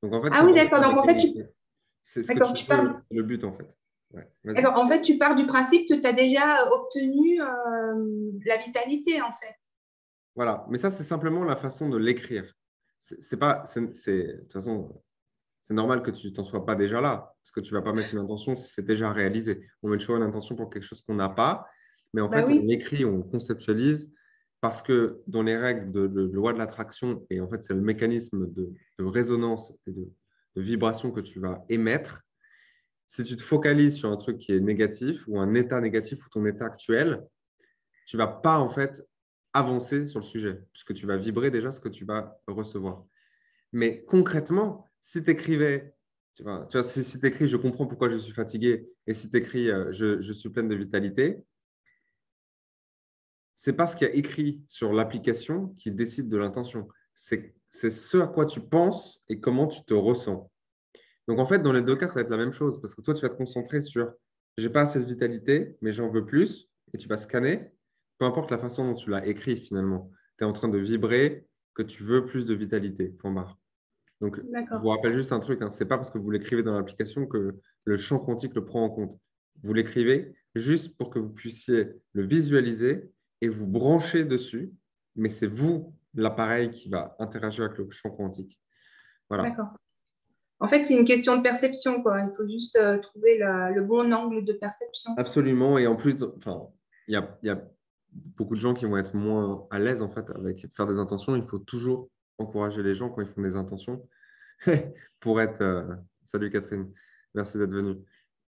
S1: Donc, en fait,
S4: Ah
S1: ça
S4: oui,
S1: va
S4: d'accord. Donc, en fait,
S1: c'est ce que
S4: d'accord,
S1: tu veux, c'est le but, en fait. Ouais, vas-y.
S4: d'accord, en fait, tu pars du principe que tu as déjà obtenu la vitalité, en fait.
S1: Voilà. Mais ça, c'est simplement la façon de l'écrire. De toute façon, c'est normal que tu n'en sois pas déjà là, parce que tu ne vas pas mettre une intention si c'est déjà réalisé. On met toujours une intention pour quelque chose qu'on n'a pas, mais en
S4: Bah
S1: fait, on
S4: oui.
S1: écrit, on conceptualise parce que dans les règles de loi de l'attraction, et en fait, c'est le mécanisme de résonance et de vibration que tu vas émettre, si tu te focalises sur un truc qui est négatif ou un état négatif ou ton état actuel, tu ne vas pas en fait avancer sur le sujet puisque tu vas vibrer déjà ce que tu vas recevoir. Mais concrètement, si tu écrivais, si tu écris « je comprends pourquoi je suis fatigué » et si tu écris « je suis pleine de vitalité », c'est pas ce qu'il y a écrit sur l'application qui décide de l'intention. C'est ce à quoi tu penses et comment tu te ressens. Donc, en fait, dans les deux cas, ça va être la même chose parce que toi, tu vas te concentrer sur « j'ai pas assez de vitalité, mais j'en veux plus » et tu vas scanner, peu importe la façon dont tu l'as écrit finalement. Tu es en train de vibrer que tu veux plus de vitalité, point barre. Donc, je vous rappelle juste un truc, hein, ce n'est pas parce que vous l'écrivez dans l'application que le champ quantique le prend en compte. Vous l'écrivez juste pour que vous puissiez le visualiser et vous brancher dessus, mais c'est vous, l'appareil, qui va interagir avec le champ quantique. Voilà.
S4: D'accord. En fait, c'est une question de perception, quoi. Il faut juste trouver le bon angle de perception.
S1: Absolument. Et en plus, il y a beaucoup de gens qui vont être moins à l'aise en fait, avec faire des intentions. Il faut toujours encourager les gens quand ils font des intentions pour être… salut Catherine, merci d'être venue.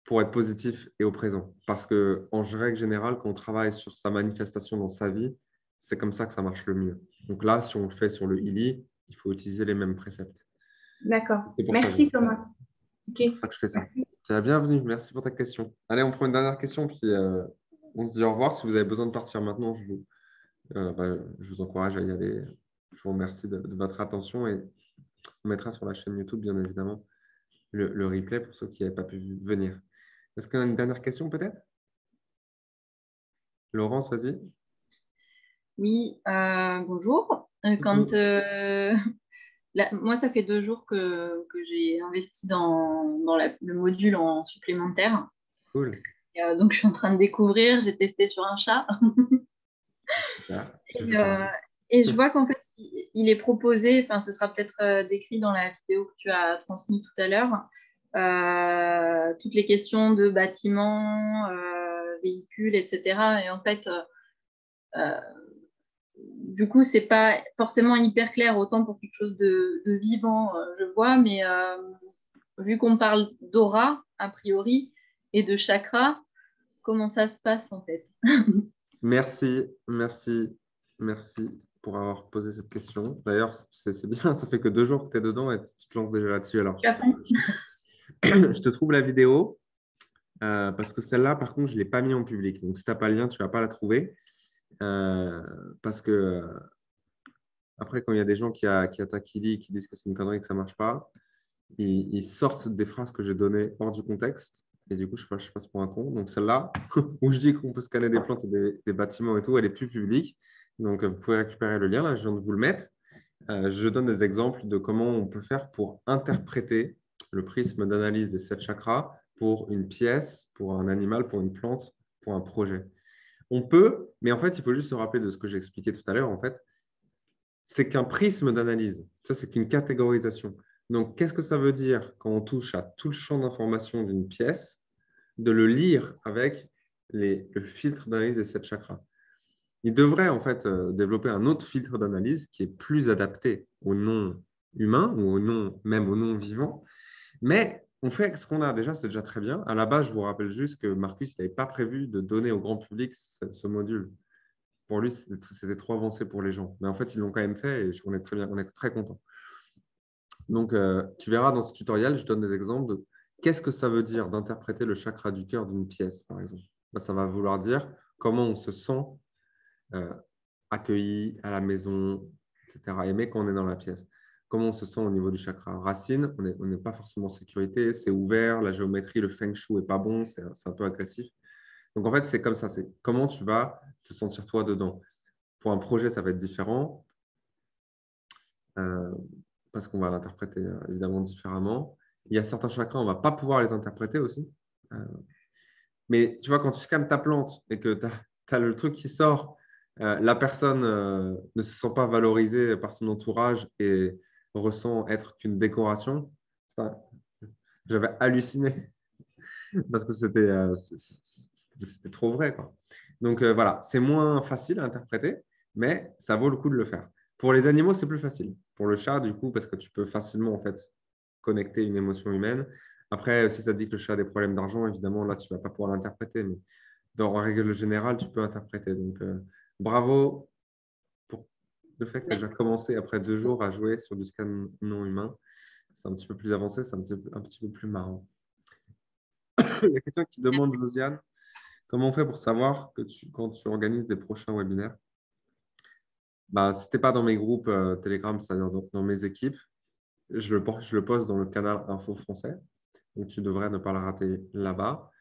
S1: Pour être positif et au présent. Parce qu'en règle générale, quand on travaille sur sa manifestation dans sa vie, c'est comme ça que ça marche le mieux. Donc là, si on le fait sur le Healy, il faut utiliser les mêmes préceptes.
S4: D'accord. Merci Thomas.
S1: C'est pour ça que je fais ça. C'est la bienvenue. Merci pour ta question. Allez, on prend une dernière question, puis on se dit au revoir. Si vous avez besoin de partir maintenant, je vous encourage à y aller. Je vous remercie de votre attention et on mettra sur la chaîne YouTube, bien évidemment, le replay pour ceux qui n'avaient pas pu venir. Est-ce qu'on a une dernière question peut-être? Laurence, vas-y.
S5: Oui, bonjour. Moi, ça fait 2 jours que j'ai investi dans le module en supplémentaire.
S1: Cool.
S5: Donc, je suis en train de découvrir. J'ai testé sur un chat. Et je vois qu'en fait, il est proposé, enfin, ce sera peut-être décrit dans la vidéo que tu as transmise tout à l'heure, toutes les questions de bâtiments, véhicules, etc. Et en fait, du coup, c'est pas forcément hyper clair, autant pour quelque chose de vivant, je vois, mais vu qu'on parle d'aura, a priori, et de chakra, comment ça se passe en fait?
S1: Merci pour avoir posé cette question. D'ailleurs, c'est bien, ça fait que 2 jours que tu es dedans et tu te lances déjà là-dessus. Alors, je te trouve la vidéo parce que celle-là, par contre, je ne l'ai pas mis en public. Donc, si tu n'as pas le lien, tu ne vas pas la trouver. Parce que après, quand il y a des gens qui attaquent Healy, qui disent que c'est une connerie, que ça ne marche pas, ils sortent des phrases que j'ai données hors du contexte. Et du coup, je passe pour un con. Donc, celle-là, où je dis qu'on peut scanner des plantes et des bâtiments et tout, elle est plus publique. Donc, vous pouvez récupérer le lien. Là, je viens de vous le mettre. Je donne des exemples de comment on peut faire pour interpréter le prisme d'analyse des 7 chakras pour une pièce, pour un animal, pour une plante, pour un projet. On peut, mais en fait, il faut juste se rappeler de ce que j'ai expliqué tout à l'heure. En fait, c'est qu'un prisme d'analyse. Ça, c'est qu'une catégorisation. Donc, qu'est-ce que ça veut dire quand on touche à tout le champ d'information d'une pièce, de le lire avec le filtre d'analyse des 7 chakras? Il devrait en fait développer un autre filtre d'analyse qui est plus adapté au non-humain ou même au non-vivant. Mais on fait ce qu'on a déjà, c'est déjà très bien. À la base, je vous rappelle juste que Marcus n'avait pas prévu de donner au grand public ce module. Pour lui, c'était trop avancé pour les gens. Mais en fait, ils l'ont quand même fait et on est très contents. Donc, tu verras dans ce tutoriel, je donne des exemples de qu'est-ce que ça veut dire d'interpréter le chakra du cœur d'une pièce, par exemple. Ça va vouloir dire comment on se sent accueilli à la maison, etc. Aimé quand on est dans la pièce. Comment on se sent au niveau du chakra racine? On n'est pas forcément en sécurité, c'est ouvert, la géométrie, le feng shui n'est pas bon, c'est un peu agressif. Donc, en fait, c'est comme ça. C'est comment tu vas te sentir toi dedans. Pour un projet, ça va être différent parce qu'on va l'interpréter évidemment différemment. Il y a certains chakras, on ne va pas pouvoir les interpréter aussi. Mais tu vois, quand tu scannes ta plante et que tu as le truc qui sort, la personne ne se sent pas valorisée par son entourage et ressent être qu'une décoration, j'avais halluciné parce que c'était trop vrai, quoi. Donc voilà, c'est moins facile à interpréter, mais ça vaut le coup de le faire. Pour les animaux, c'est plus facile. Pour le chat, du coup, parce que tu peux facilement en fait, connecter une émotion humaine. Après, si ça te dit que le chat a des problèmes d'argent, évidemment, là, tu ne vas pas pouvoir l'interpréter, mais en règle générale, tu peux interpréter. Donc, bravo pour le fait que j'ai commencé après 2 jours à jouer sur du scan non humain. C'est un petit peu plus avancé, c'est un petit peu plus marrant. Il y a quelqu'un qui demande, Josiane, comment on fait pour savoir que quand tu organises des prochains webinaires? Bah, si tu n'es pas dans mes groupes Telegram, c'est-à-dire dans mes équipes, je le poste dans le canal Info Français. Donc, tu devrais ne pas le rater là-bas.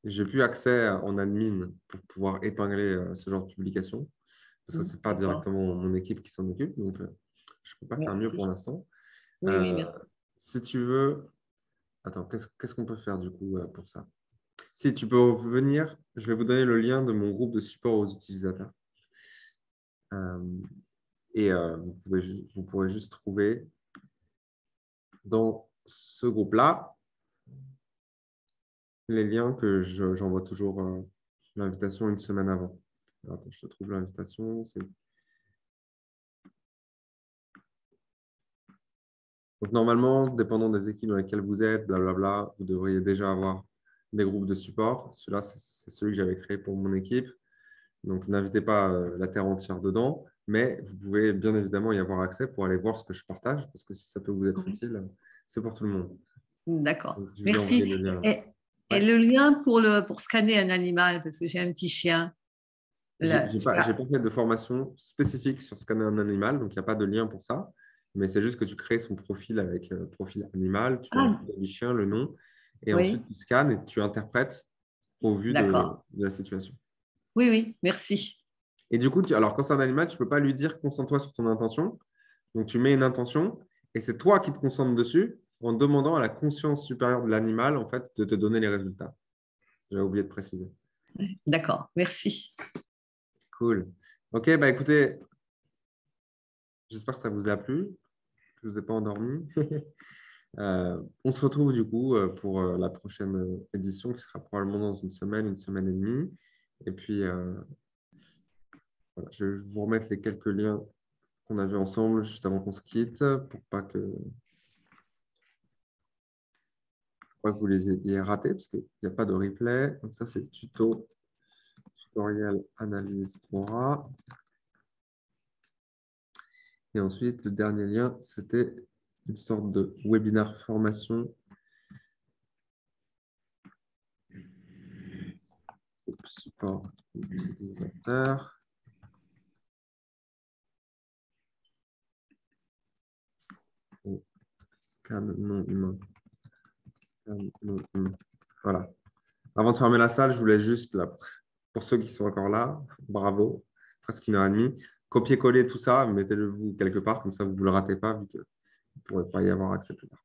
S1: J'ai plus accès en admin pour pouvoir épingler ce genre de publication parce que ce n'est pas directement mon équipe qui s'en occupe. Donc, je ne peux pas faire mieux pour l'instant.
S6: Oui, merci.
S1: Si tu veux… Attends, qu'est-ce qu'on peut faire du coup pour ça? Si tu peux venir, je vais vous donner le lien de mon groupe de support aux utilisateurs. Et vous pourrez juste trouver dans ce groupe-là les liens que j'envoie toujours l'invitation une semaine avant. Alors, attends, je te trouve l'invitation. Donc, normalement, dépendant des équipes dans lesquelles vous êtes, blablabla, vous devriez déjà avoir des groupes de support. Celui-là, c'est celui que j'avais créé pour mon équipe. Donc, n'invitez pas la terre entière dedans, mais vous pouvez bien évidemment y avoir accès pour aller voir ce que je partage, parce que si ça peut vous être utile, c'est pour tout le monde.
S6: D'accord,
S1: Donc,
S6: merci. Et le lien pour scanner un animal, parce que j'ai un petit chien.
S1: Je n'ai pas fait de formation spécifique sur scanner un animal, donc il n'y a pas de lien pour ça. Mais c'est juste que tu crées son profil avec profil animal, tu mets du chien, le nom, et ensuite tu scannes et tu interprètes au vu de la situation.
S6: Oui, oui, merci.
S1: Et du coup, alors quand c'est un animal, tu ne peux pas lui dire concentre-toi sur ton intention. Donc tu mets une intention et c'est toi qui te concentres dessus en demandant à la conscience supérieure de l'animal en fait, de te donner les résultats. J'avais oublié de préciser.
S6: D'accord, merci.
S1: Cool. Ok, bah écoutez, j'espère que ça vous a plu. Je ne vous ai pas endormi. On se retrouve du coup pour la prochaine édition qui sera probablement dans une semaine et demie. Et puis, voilà, je vais vous remettre les quelques liens qu'on a vus ensemble juste avant qu'on se quitte pour pas que vous les ayez ratés parce qu'il n'y a pas de replay. Donc ça, c'est tutoriel analyse Aura. Et ensuite, le dernier lien, c'était une sorte de webinaire formation support utilisateur. Et scan non humain. Scan non humain. Voilà. Avant de fermer la salle, je voulais juste, là, pour ceux qui sont encore là, bravo, presque 1h30, copier-coller tout ça, mettez-le vous quelque part, comme ça vous ne le ratez pas, vu que vous ne pourrez pas y avoir accès plus tard.